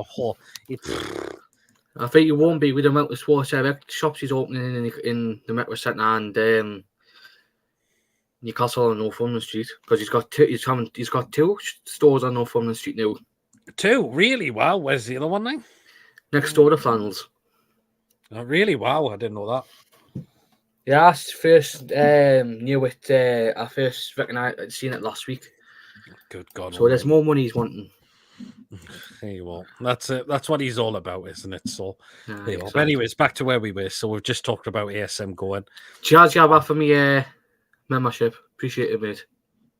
think you won't be with the amount of sports shops he's opening in the Metro Centre and Newcastle on Northumberland Street, because he's got two stores on Northumberland Street now. 2? Really? Wow. Where's the other one then? Next door to Flannels. Oh, really? Wow. I didn't know that. Yeah, I first knew it. I first reckon I'd seen it last week. Good God. So there's more money he's wanting. There you are. That's it. That's what he's all about, isn't it? So, Exactly. But anyways, back to where we were. So we've just talked about ASM going. Charge Gabba for me membership. Appreciate it, mate.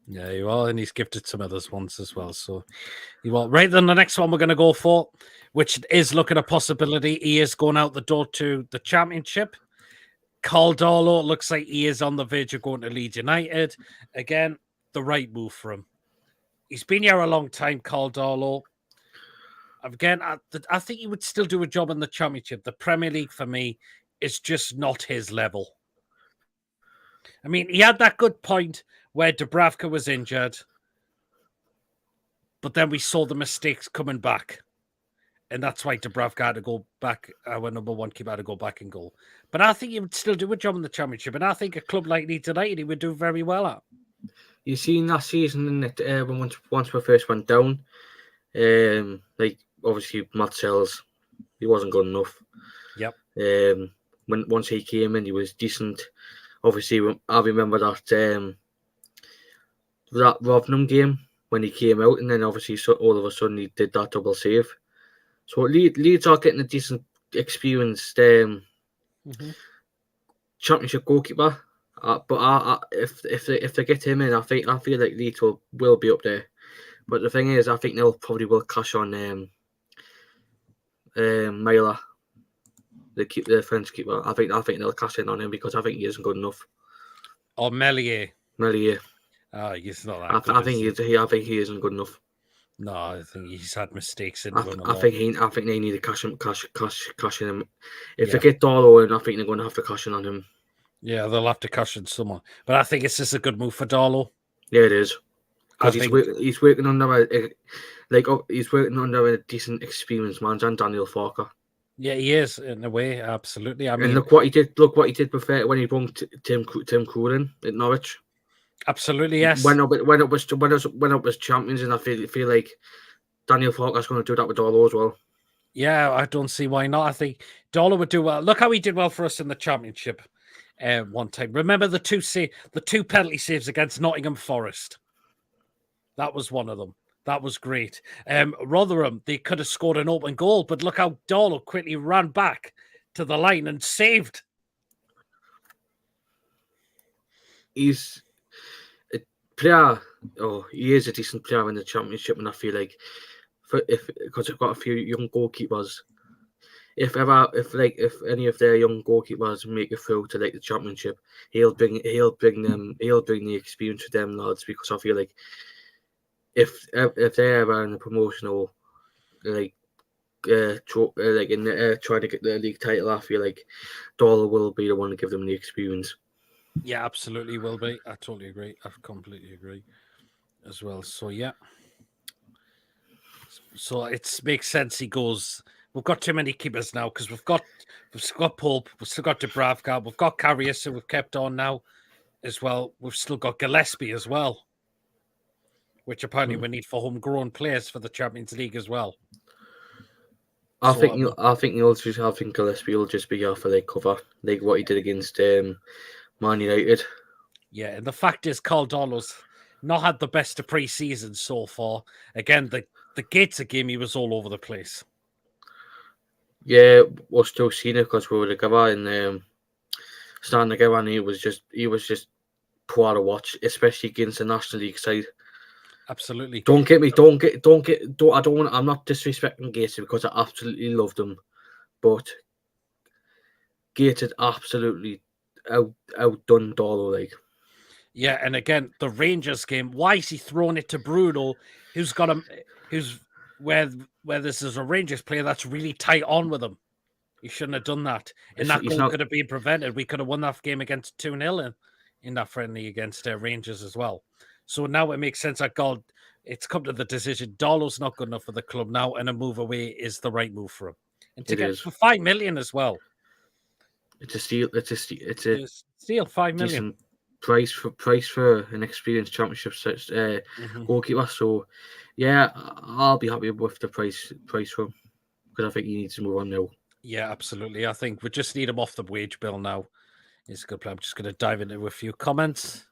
Yeah, you are, and he's gifted some others ones as well. So you are right. Then the next one we're going to go for, which is looking a possibility. He is going out the door to the Championship. Carl Darlow looks like he is on the verge of going to Leeds United. Again, the right move for him. He's been here a long time, Carl Darlow. Again, I think he would still do a job in the Championship. The Premier League, for me, is just not his level. I mean, he had that good point where Dubravka was injured, but then we saw the mistakes coming back. And that's why Dubravka had to go back. Our number one keeper had to go back and goal. But I think he would still do a job in the Championship. And I think a club like Leeds United, he would do very well at. You seen that season when once we first went down, like obviously Matt Sells, he wasn't good enough. Yep. Once he came in, he was decent. Obviously, I remember that Rotherham game when he came out, and then obviously all of a sudden he did that double save. So Leeds are getting a decent experienced Championship goalkeeper. But if they get him in, I feel like Leeds will be up there. But the thing is, I think they'll probably will cash on Mailer, the French keeper. I think they'll cash in on him because I think he isn't good enough. Or Melier. Oh, he's not that good. I think he isn't good enough. No, I think he's had mistakes in him. I think they need to cash in him. If they get Darlow in, I think they're going to have to cash in on him. Yeah, they'll have to cash in someone. But I think it's just a good move for Darlow. Yeah, it is. Because he's working under a decent experienced man, and Daniel Farker. Yeah, he is in a way, absolutely. I mean, look what he did. Look what he did before when he brought Tim Krul in at Norwich. Absolutely, yes. When it was champions, and I feel like Daniel Farker's going to do that with Darlow as well. Yeah, I don't see why not. I think Darlow would do well. Look how he did well for us in the Championship one time. Remember the two penalty saves against Nottingham Forest? That was one of them. That was great. Rotherham, they could have scored an open goal, but look how Darlow quickly ran back to the line and saved. He's a player. Oh, he is a decent player in the Championship, and I feel like because they've got a few young goalkeepers. If any of their young goalkeepers make it through to the Championship, he'll bring the experience to them lads, because I feel like if they're ever in a promotional like in trying to get the league title, I feel like Dollar will be the one to give them the experience. Yeah, absolutely will be. I totally agree. I completely agree as well. So yeah. So it makes sense. He goes. We've got too many keepers now because we've got Pope, we've still got Dubravka, we've got Karius, who we've kept on now as well. We've still got Gillespie as well, which apparently we need for homegrown players for the Champions League as well. I think Gillespie will just be off for like cover, like what he did against Man United. Yeah, and the fact is, Caldolo's not had the best of pre-season so far. Again, the Gates game, he was all over the place. Yeah, we're still seeing it because we were together and starting together, and he was just poor to watch, especially against the National League side. Absolutely. I don't want. I'm not disrespecting Gates because I absolutely loved him, but Gates had absolutely outdone Dolo. Like, yeah, and again, the Rangers game. Why is he throwing it to Bruno, who's got him? Who's where this is a Rangers player that's really tight on with him. He shouldn't have done that, and that goal could have been prevented. We could have won that game against 2-0 in that friendly against Rangers as well. So now it makes sense that God, it's come to the decision. Dolo's not good enough for the club now, and a move away is the right move for him. And to get for $5 million as well. It's a steal. It's a steal. $5 million price for an experienced championship goalkeeper. So yeah, I'll be happy with the price for him because I think he needs to move on now. Yeah, absolutely. I think we just need him off the wage bill now. It's a good plan. I'm just going to dive into a few comments.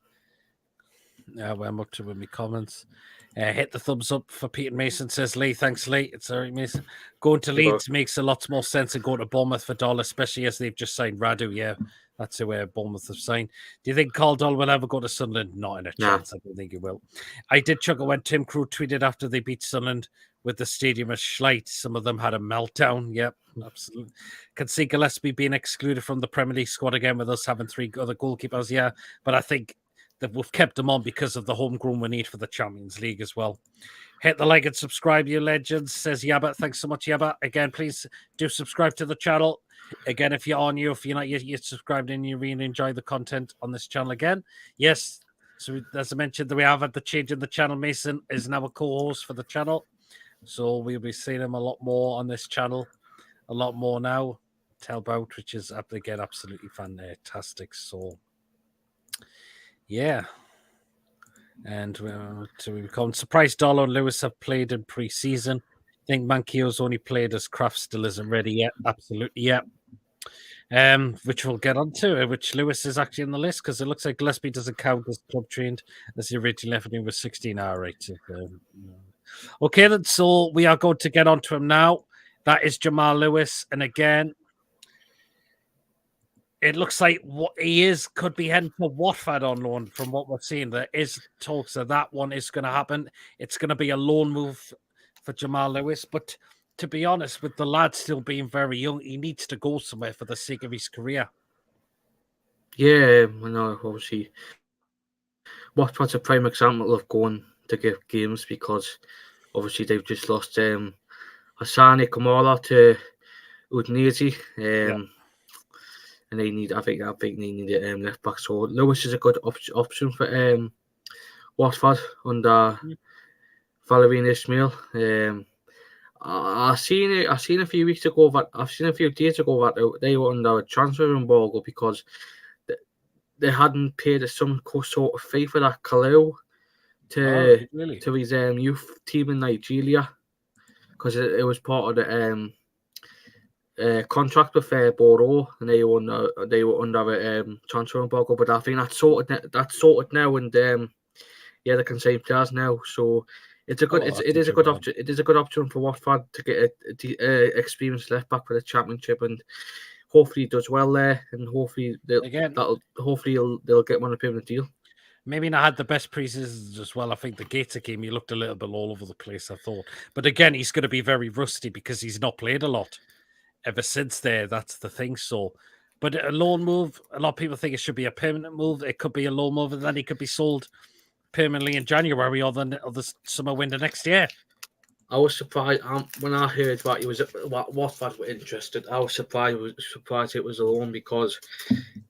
I'm up to with my comments. Hit the thumbs up for Peter Mason, says Lee. Thanks, Lee. It's all right, Mason. Going to Leeds makes a lot more sense than going to Bournemouth for Dollar, especially as they've just signed Radu. Yeah, that's who Bournemouth have signed. Do you think Caldwell will ever go to Sunderland? Not in a chance. I don't think he will. I did chuckle when Tim Crew tweeted after they beat Sunderland with the stadium as Schleich. Some of them had a meltdown. Yep, absolutely. Can see Gillespie being excluded from the Premier League squad again with us having 3 other goalkeepers. Yeah, but I think that we've kept them on because of the homegrown we need for the Champions League as well. Hit the like and subscribe, you legends, says Yabba. Thanks so much, Yabba. Again, please do subscribe to the channel. Again, if you're if you're not yet subscribed and you really enjoy the content on this channel again, yes. So as I mentioned, we have had the change in the channel. Mason is now a co-host for the channel. So we'll be seeing him a lot more on this channel. A lot more now to help out, which is, again, absolutely fantastic. So yeah. And to become surprised, Dollar and Lewis have played in pre-season. I think Mankio's only played as Kraft still isn't ready yet. Absolutely, yeah. Which we'll get onto, which Lewis is actually on the list because it looks like Gillespie doesn't count as club trained as he originally left him with 16 hour rate. Okay, then, so we are going to get onto him now. That is Jamal Lewis, and again, it looks like what he could be heading for Watford on loan from what we're seeing. There is talks that one is going to happen. It's going to be a loan move for Jamal Lewis. But to be honest, with the lad still being very young, he needs to go somewhere for the sake of his career. Yeah, I know, obviously. Watford's a prime example of going to get games because obviously they've just lost Hassani Kamara to Udinese. And they need, I think they need a left back. So Lewis is a good option for Watford under Valérien Ismaël. I seen a few days ago that they were under a transfer embargo because they hadn't paid some sort of fee for that Kalou to his youth team in Nigeria because it was part of the contract with Bordeaux, and they were under a transfer embargo. But I think that's sorted now, and they can sign players now. So it's a good it is a good option. It is a good option for Watford to get a experienced left back for the Championship, and hopefully he does well there, and hopefully they'll get him on a permanent deal. Maybe not had the best pre-seasons as well. I think the Gator game, he looked a little bit all over the place, I thought. But again, he's going to be very rusty because he's not played a lot ever since there. That's the thing. So, but a loan move, a lot of people think it should be a permanent move. It could be a loan move, and then he could be sold permanently in January or the summer window next year. I was surprised when I heard that he was Watford were interested. I was surprised it was a loan because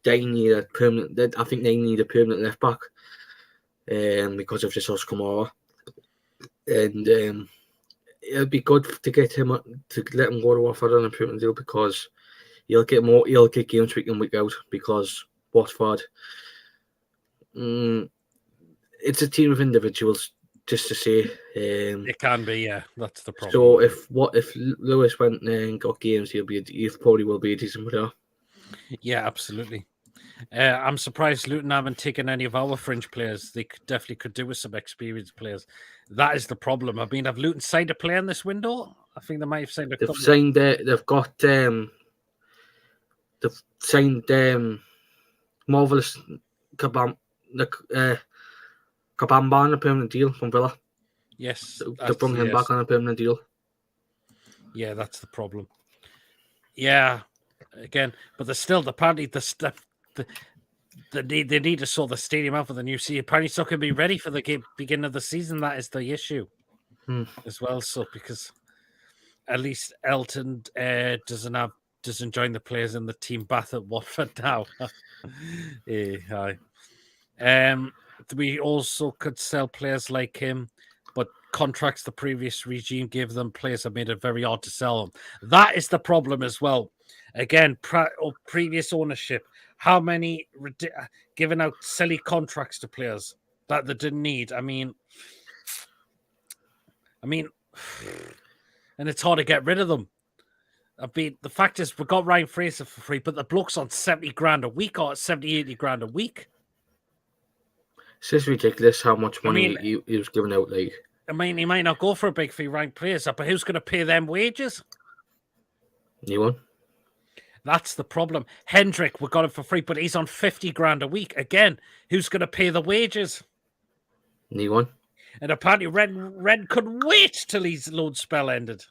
they need a permanent. I think they need a permanent left back, because of Jesus Kamara, and it'll be good to get him to let him go to Watford on a permanent deal because he'll get games week in week out because Watford. It's a team of individuals, just to say. It can be, yeah. That's the problem. So if Lewis went there and got games, he probably will be a decent player. Yeah, absolutely. I'm surprised Luton haven't taken any of our fringe players. They definitely could do with some experienced players. That is the problem. I mean, have Luton signed a player in this window? I think they might have signed a couple. They've signed marvelous Kabamba on a permanent deal from Villa. Yes, to bring him back on a permanent deal. Yeah, that's the problem. Yeah, again, but there's still apparently they need to sort the stadium out for the new season. Apparently, it's not going to be ready for the beginning of the season. That is the issue as well. So because at least Elton doesn't join the players in the team bath at Watford now. We also could sell players like him, but contracts the previous regime gave them players have made it very hard to sell them. That is the problem as well. Again, previous ownership, how many giving out silly contracts to players that they didn't need. I mean, and it's hard to get rid of them. I mean, the fact is, we got Ryan Fraser for free, but the bloke's on 70 grand a week or 70, 80 grand a week. It's just ridiculous how much money he was giving out. Like, I mean, he might not go for a big fee, Ryan Fraser, but who's going to pay them wages? Anyone? That's the problem. Hendrick, we got him for free, but he's on 50 grand a week. Again, who's going to pay the wages? Anyone? And apparently Ren couldn't wait till his loan spell ended.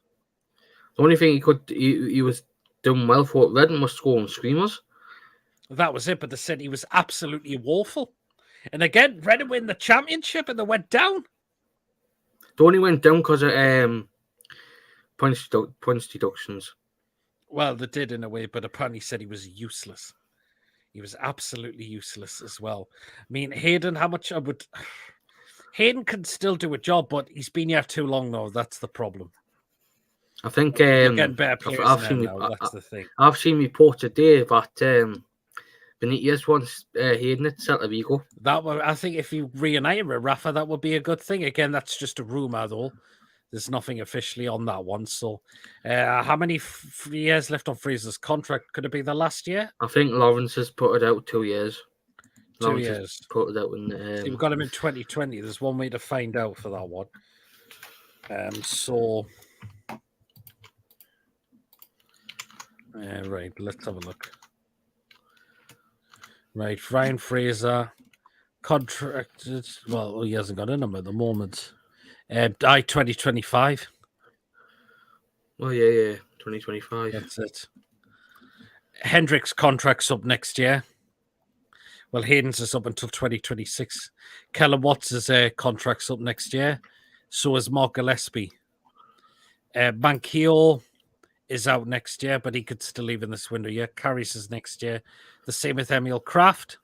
The only thing he was doing well for Redden was scoring screamers. That was it, but they said he was absolutely woeful. And again, Redden win the championship and they went down. They only went down because of points deductions. Well, they did in a way, but apparently said he was useless. He was absolutely useless as well. I mean, Hayden, Hayden can still do a job, but he's been here too long now. That's the problem. I think getting better players that's the thing. I've seen reports today that Benitez wants Hayden at Celta Vigo. I think if you reunite with Rafa, that would be a good thing. Again, that's just a rumor, though. There's nothing officially on that one. So, how many years left on Fraser's contract? Could it be the last year? I think Lawrence has put it out 2 years. 2 years. Put it out in. So we've got him in 2020. There's one way to find out for that one. Right, let's have a look. Right, Ryan Fraser contracted. Well, he hasn't got a number at the moment. 2025. Oh yeah, 2025. That's it. Hendrick's contract's up next year. Well, Hayden's is up until 2026. Kellen Watts' contract's up next year. So is Mark Gillespie. Manquillo is out next year, but he could still leave in this window. Yeah, Carries is next year. The same with Emil Kraft.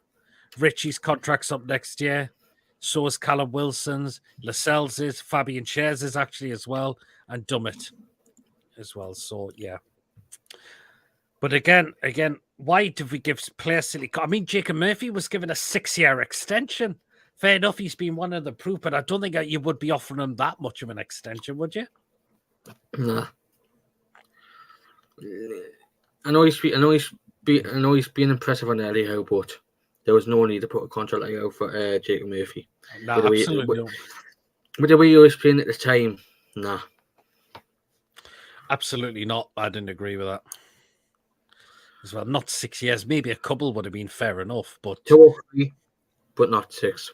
Richie's contract's up next year. So is Callum Wilson's. Lascelles is. Fabian Shares is actually as well. And Dummett as well. So, yeah. But again, why did we give players silly? I mean, Jacob Murphy was given a 6-year extension. Fair enough, he's been one of the proof, but I don't think you would be offering him that much of an extension, would you? Nah. I know he's been impressive on early how, but there was no need to put a contract like that for Jacob Murphy. No, absolutely. With the way he was playing at the time, nah. Absolutely not. I didn't agree with that. As well, not 6 years. Maybe a couple would have been fair enough, but 2 or 3, but not 6.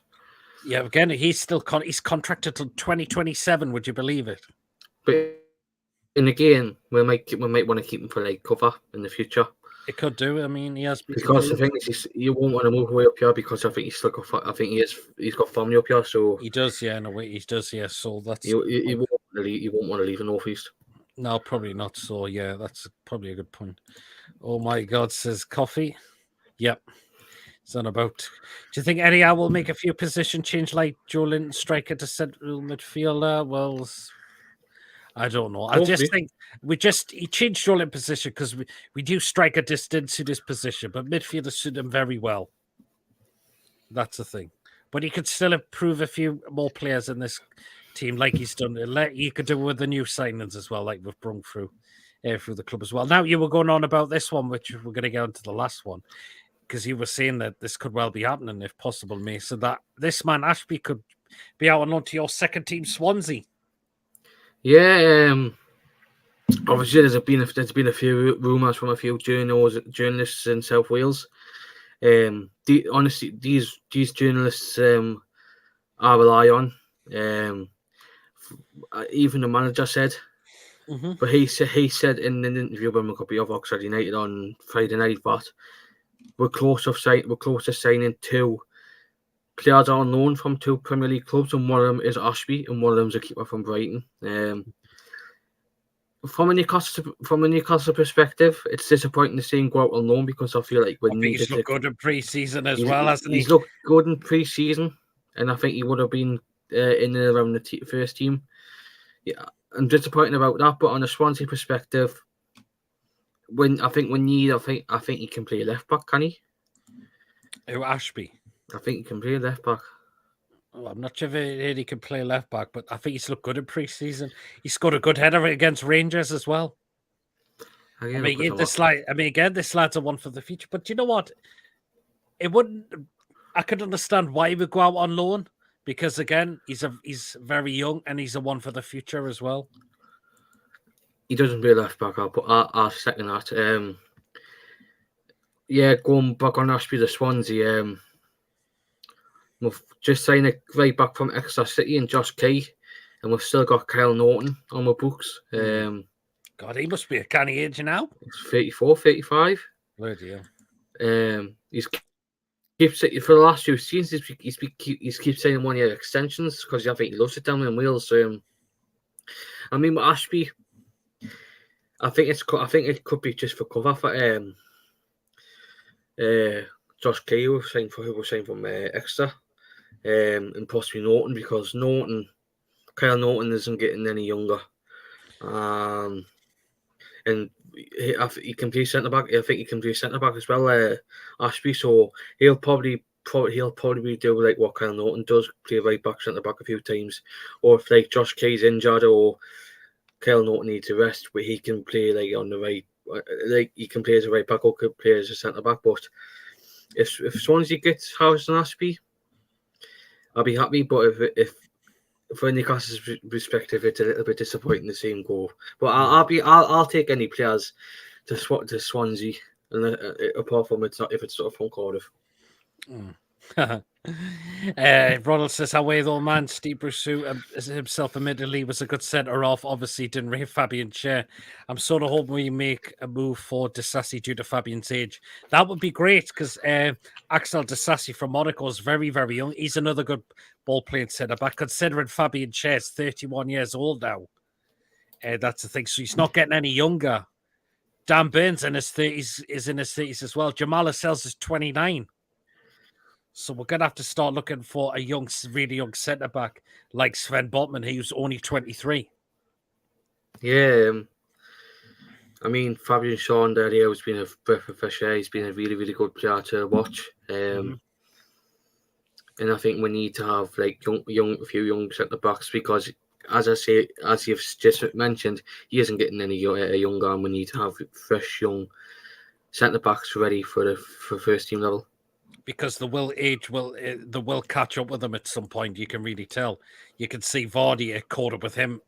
Yeah, again, he's still he's contracted till 2027. Would you believe it? But and again, we might want to keep him for like cover in the future. It could do. I mean, he has because the thing is, you won't want to move away up here because I think he's still got. I think he's got family up here, so he does. Yeah, in a way, he does. Yeah, so that's you won't won't want to leave the northeast. No, probably not. So yeah, that's probably a good point. Oh my God, says Coffee. Yep. It's on about. Do you think Eddie Howe will make a few position change like Joe Linton striker to central midfielder? Well, I don't know. I just Hopefully. think he changed Joe Linton position because we do striker distance to this position, but midfielders suit him very well. That's the thing. But he could still improve a few more players in this team, like he's done. He could do with the new signings as well, like we've brung through the club as well. Now you were going on about this one, which we're going to get into the last one, because you were saying that this could well be happening if possible, Mason. That this man Ashby could be out on loan to your second team, Swansea. Yeah, obviously there's been a few rumours from a few journalists in South Wales. Honestly, these journalists I rely on. Even the manager said, but he said in an interview when we got the Oxford United on Friday night that we're close to signing two players on loan from two Premier League clubs, and one of them is Ashby, and one of them is a keeper from Brighton. From a Newcastle perspective, it's disappointing to see him go out on loan because I feel like He's looked good in pre-season as well, hasn't he? He's looked good in pre-season, and I think he would have been in and around the first team. Yeah, I'm disappointed about that. But on a Swansea perspective, I think he can play left back. Can he? Who, Ashby? I think he can play left back. Oh, I'm not sure if he can play left back, but I think he's looked good in pre-season. He scored a good header against Rangers as well. Again, this lad's a one for the future. But you know what? I could understand why he would go out on loan because again, he's very young and he's a one for the future as well. He doesn't play left back. I'll second that. Going back on Ashby to Swansea. We've just signed a right back from Exeter City and Josh Kay, and we've still got Kyle Norton on the books. God, he must be a canny age now. He's 34, 35. Bloody hell. He's for the last few seasons. He's keep saying 1 year extensions because I think he loves it down in Wales. I mean, with Ashby, I think it could be just for cover for Josh Kay, who was signed from Exeter, and possibly Norton because Kyle Norton isn't getting any younger, and he can play centre back. I think he can play centre back as well, Ashby. So he'll probably do like what Kyle Norton does, play right back, centre back a few times, or if like Josh Kay's injured or Kyle Norton needs a rest, where he can play like on the right, like he can play as a right back or could play as a centre back. But if Swansea gets Harrison Ashby, I'll be happy. But if for Newcastle's perspective, it's a little bit disappointing to see him go. But I'll take any players to Swansea, and apart from if it's sort of from Cardiff. Ronald says, away though, man. Steve Bruce himself admittedly was a good centre off. Obviously, didn't rate Fabian Schär. I'm sort of hoping we make a move for Disasi due to Fabian's age. That would be great because Axel Disasi from Monaco is very, very young. He's another good ball playing centre back, considering Fabian Schär is 31 years old now. That's the thing. So he's not getting any younger. Dan Burns is in his 30s as well. Jamal Lascelles is 29. So we're going to have to start looking for a really young centre-back like Sven Botman, who's only 23. Yeah. I mean, Fabian Schär there has been a breath of fresh air. He's been a really, really good player to watch. And I think we need to have like a few young centre-backs because, as you've just mentioned, he isn't getting any younger, and we need to have fresh young centre-backs ready for first team level. Because the will catch up with them at some point. You can really tell. You can see Vardy caught up with him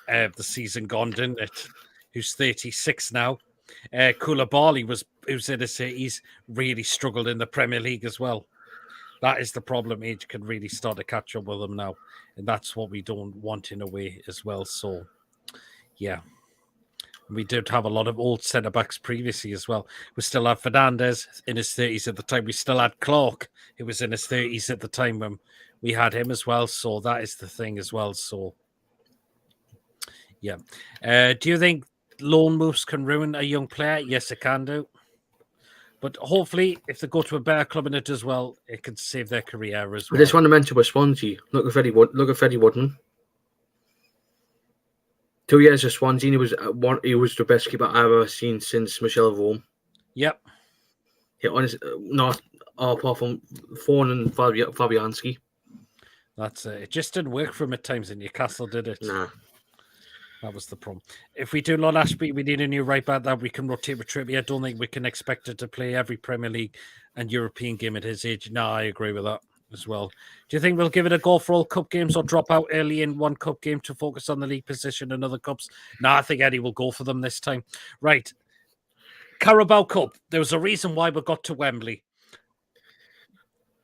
the season gone, didn't it? Who's 36 now. Koulibaly who's in his 30s, really struggled in the Premier League as well. That is the problem. Age can really start to catch up with them now, and that's what we don't want in a way as well. So, yeah. We did have a lot of old centre-backs previously as well. We still had Fernandez in his 30s at the time. We still had Clark, who was in his 30s at the time when we had him as well. So that is the thing as well. So, Yeah. Do you think loan moves can ruin a young player? Yes, it can do. But hopefully, if they go to a better club and it does well, it can save their career as I well. just want to mention with Swansea. Look at Freddie Woodman. 2 years at Swansea, he was the best keeper I've ever seen since Michel Vorm. Yep. Yeah, honestly, not apart from Fawn and Fabianski. That's it. It just didn't work for him at times in Newcastle, did it? Nah. That was the problem. If we do Lon Ashby, we need a new right back that we can rotate with Trippier. I don't think we can expect it to play every Premier League and European game at his age. No, I agree with that as well. Do you think we'll give it a go for all cup games or drop out early in one cup game to focus on the league position and other cups? No, I think Eddie will go for them this time. Right. Carabao Cup. There was a reason why we got to Wembley.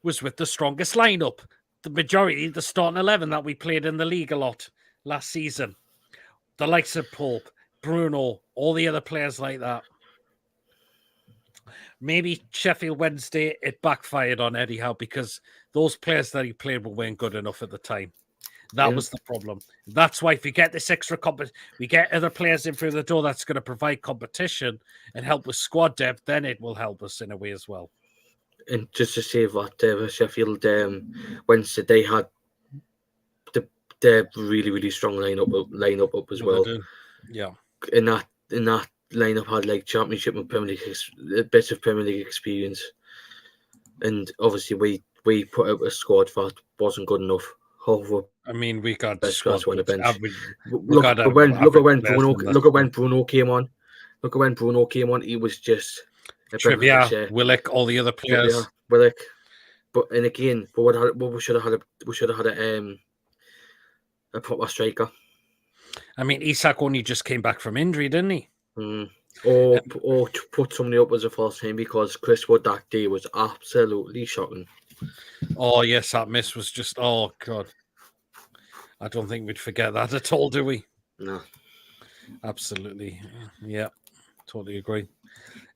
Was with the strongest lineup. The majority, the starting 11 that we played in the league a lot last season. The likes of Pope, Bruno, all the other players like that. Maybe Sheffield Wednesday, it backfired on Eddie Howe because those players that he played weren't good enough at the time. That was the problem. That's why if we get this extra we get other players in through the door that's going to provide competition and help with squad depth, then it will help us in a way as well. And just to say that Sheffield Wednesday, they had the really, really strong lineup up as well. Yeah. In that lineup had like Championship and Premier League, a bit of Premier League experience, and obviously we put out a squad that wasn't good enough. I mean, we got squad on the bench. Look at when Bruno came on. Look at when Bruno came on. He was just Trippier, Willock, all the other players. Willock, but we should have had a proper striker. I mean, Isak only just came back from injury, didn't he? Or to put somebody up as a false name because Chris Wood that day was absolutely shocking. Oh yes, that miss was just God. I don't think we'd forget that at all, do we? No. Absolutely. Yeah, totally agree.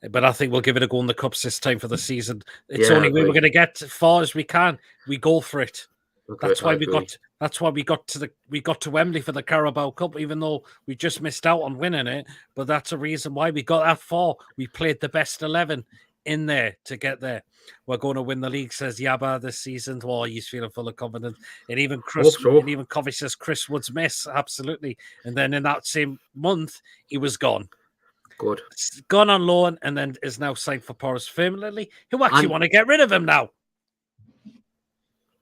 But I think we'll give it a go in the cups this time for the season. It's the only way we're going to get as far as we can. We go for it. That's why we got to Wembley for the Carabao Cup, even though we just missed out on winning it. But that's a reason why we got that far. We played the best 11 in there to get there. We're going to win the league, says Yaba this season. Well, he's feeling full of confidence. And even Covey says Chris Wood's miss, absolutely. And then in that same month, he was gone. Good. Gone on loan and then is now signed for Forest firmly. Who actually want to get rid of him now?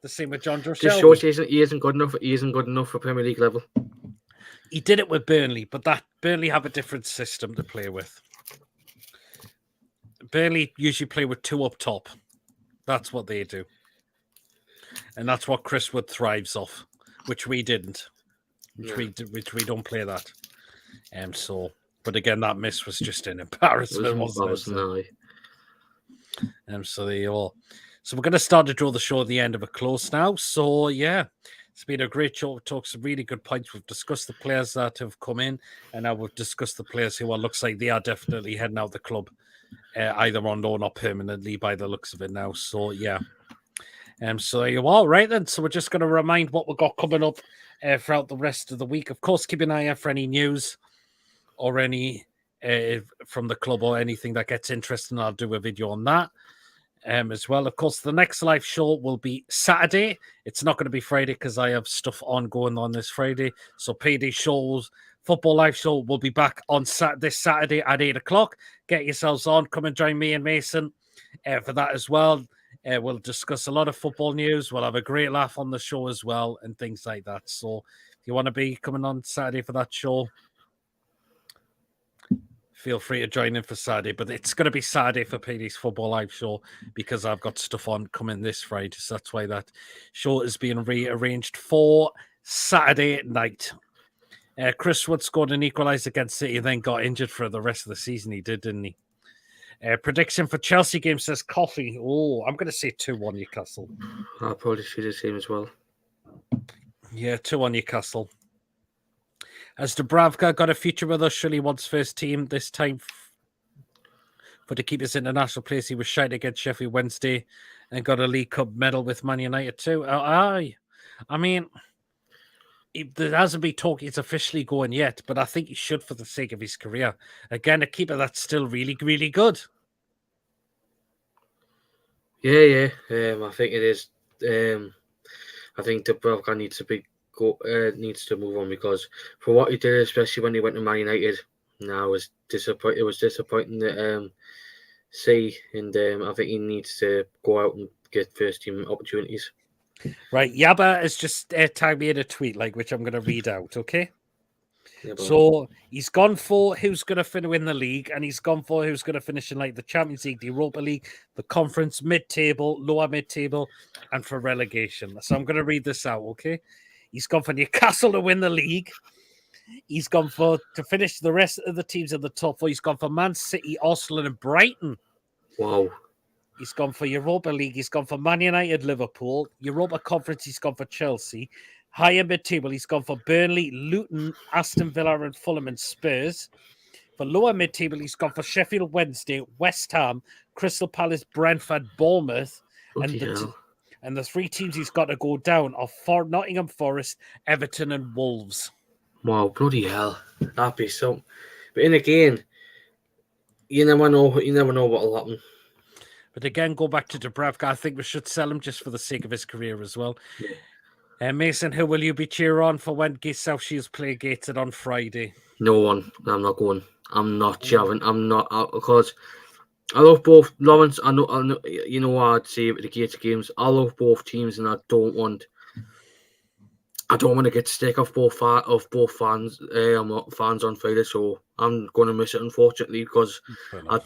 The same with John Drusell. Just shows he isn't good enough. He isn't good enough for Premier League level. He did it with Burnley, but that Burnley have a different system to play with. Burnley usually play with two up top. That's what they do. And that's what Chris Wood thrives off, which we didn't. Which we don't play that. But again, that miss was just an embarrassment, wasn't it? So there you are. So we're going to start to draw the show at the end of a close now. So yeah, it's been a great show. We've talked some really good points. We've discussed the players that have come in, and now we've discussed the players who looks like they are definitely heading out the club, either on loan or permanently by the looks of it now. So yeah. So there you are, right then. So we're just going to remind what we've got coming up throughout the rest of the week. Of course, keep an eye out for any news or any from the club or anything that gets interesting. I'll do a video on that as well. Of course, the next live show will be Saturday. It's not going to be Friday because I have stuff ongoing on this Friday. So PD shows, football live show will be back on this Saturday at 8 o'clock. Get yourselves on. Come and join me and Mason for that as well. We'll discuss a lot of football news. We'll have a great laugh on the show as well and things like that. So if you want to be coming on Saturday for that show, feel free to join in for Saturday. But it's going to be Saturday for PD's football live show because I've got stuff on coming this Friday. So that's why that show is being rearranged for Saturday night. Chris Wood scored an equaliser against City and then got injured for the rest of the season. He did, didn't he? Prediction for Chelsea game says Coffee. Oh, I'm going to say 2-1 Newcastle. I'll probably see the same as well. Yeah, 2-1 Newcastle. Has Dubravka got a future with us? Surely wants first team this time for to keep his international place. He was shite against Sheffield Wednesday and got a League Cup medal with Man United too. I mean, there hasn't been talk he's officially going yet, but I think he should for the sake of his career. Again, a keeper that's still really, really good. Yeah. I think it is. I think Dubravka needs to move on, because for what he did, especially when he went to Man United, now was disappointing. It was disappointing to see, and I think he needs to go out and get first team opportunities. Right, Yaba has just tagged me in a tweet, which I'm going to read out. Okay. Yeah, So he's gone for who's going to win the league, and he's gone for who's going to finish in the Champions League, the Europa League, the Conference, mid-table, lower mid-table, and for relegation. So I'm going to read this out, okay? He's gone for Newcastle to win the league. He's gone for to finish the rest of the teams in the top four. He's gone for Man City, Arsenal, and Brighton. Wow. He's gone for Europa League. He's gone for Man United, Liverpool. Europa Conference, he's gone for Chelsea. Higher mid-table, he's gone for Burnley, Luton, Aston Villa, and Fulham and Spurs. For lower mid-table, he's gone for Sheffield Wednesday, West Ham, Crystal Palace, Brentford, Bournemouth. And the three teams he's got to go down are Nottingham Forest, Everton, and Wolves. Wow, bloody hell. That'd be so... But in again, you never know what'll happen. But again, go back to Dubravka. I think we should sell him just for the sake of his career as well. Yeah. Mason, who will you be cheering on for when South Shields play Gated on Friday? No one. I'm not going. I'm not cheering. I'm not, because I love both. Lawrence, I know. You know what I'd say about the Gated games. I love both teams, and I don't want to get sick of both fans on Friday. So I'm going to miss it, unfortunately, because I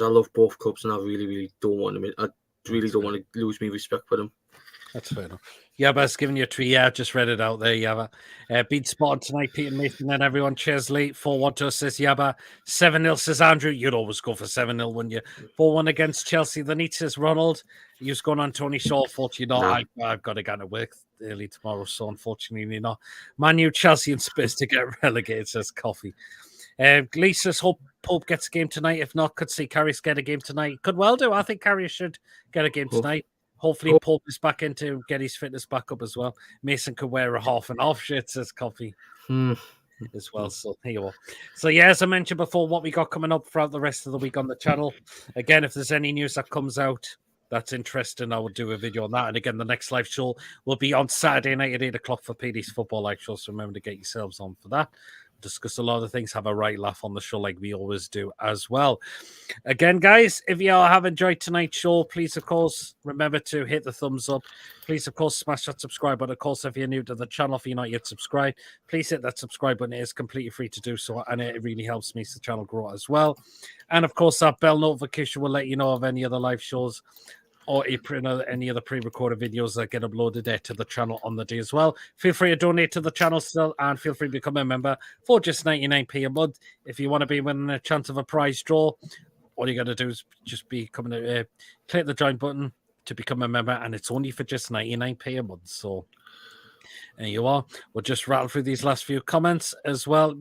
love both clubs, and I really, really don't want to. I really don't want to lose my respect for them. That's fair enough. Yabba's giving you a tweet. Yeah, I just read it out there, Yabba. Been spotted tonight, Peter Mason, and everyone. Cheers, late. 4-1 to us, says Yabba. 7-0, says Andrew. You'd always go for 7-0, wouldn't you? 4-1 against Chelsea. The Neat says Ronald. He was going on Tony Shaw. Fortunately not. No. I've got to go to work early tomorrow, so unfortunately not. Man U, Chelsea, and Spurs to get relegated, says Coffee. Lee says Pope gets a game tonight. If not, could see Carrius get a game tonight. Could well do. I think Carrius should get a game tonight. Hopefully, Pope is back in to get his fitness back up as well. Mason could wear a half and off shirt, says Coffee, as well. So, here you are. So, yeah, as I mentioned before, what we got coming up throughout the rest of the week on the channel. Again, if there's any news that comes out that's interesting, I will do a video on that. And again, the next live show will be on Saturday night at 8 o'clock for PD's Football Live Show. So, remember to get yourselves on for that. Discuss a lot of things, have a right laugh on the show like we always do as well. Again, guys, if you have enjoyed tonight's show, please, of course, remember to hit the thumbs up. Please, of course, smash that subscribe button. Of course, if you're new to the channel, if you're not yet subscribed, please hit that subscribe button. It is completely free to do so, and it really helps me the channel grow as well. And, of course, that bell notification will let you know of any other live shows or any other pre-recorded videos that get uploaded there to the channel on the day as well. Feel free to donate to the channel still, and feel free to become a member for just 99p a month. If you want to be winning a chance of a prize draw, all you got to do is just click the join button to become a member, and it's only for just 99p a month. So there you are. We'll just rattle through these last few comments as well.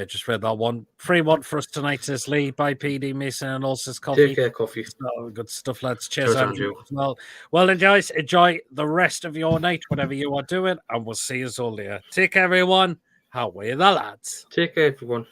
Just read that one. Free one for us tonight, says Lee. Bye, PD Mason, and also says Coffee. Take care, Coffee. Oh, good stuff, lads. Cheers, Andrew. Well, then, guys, enjoy the rest of your night, whatever you are doing, and we'll see you all later. Take care, everyone. How are the lads? Take care, everyone.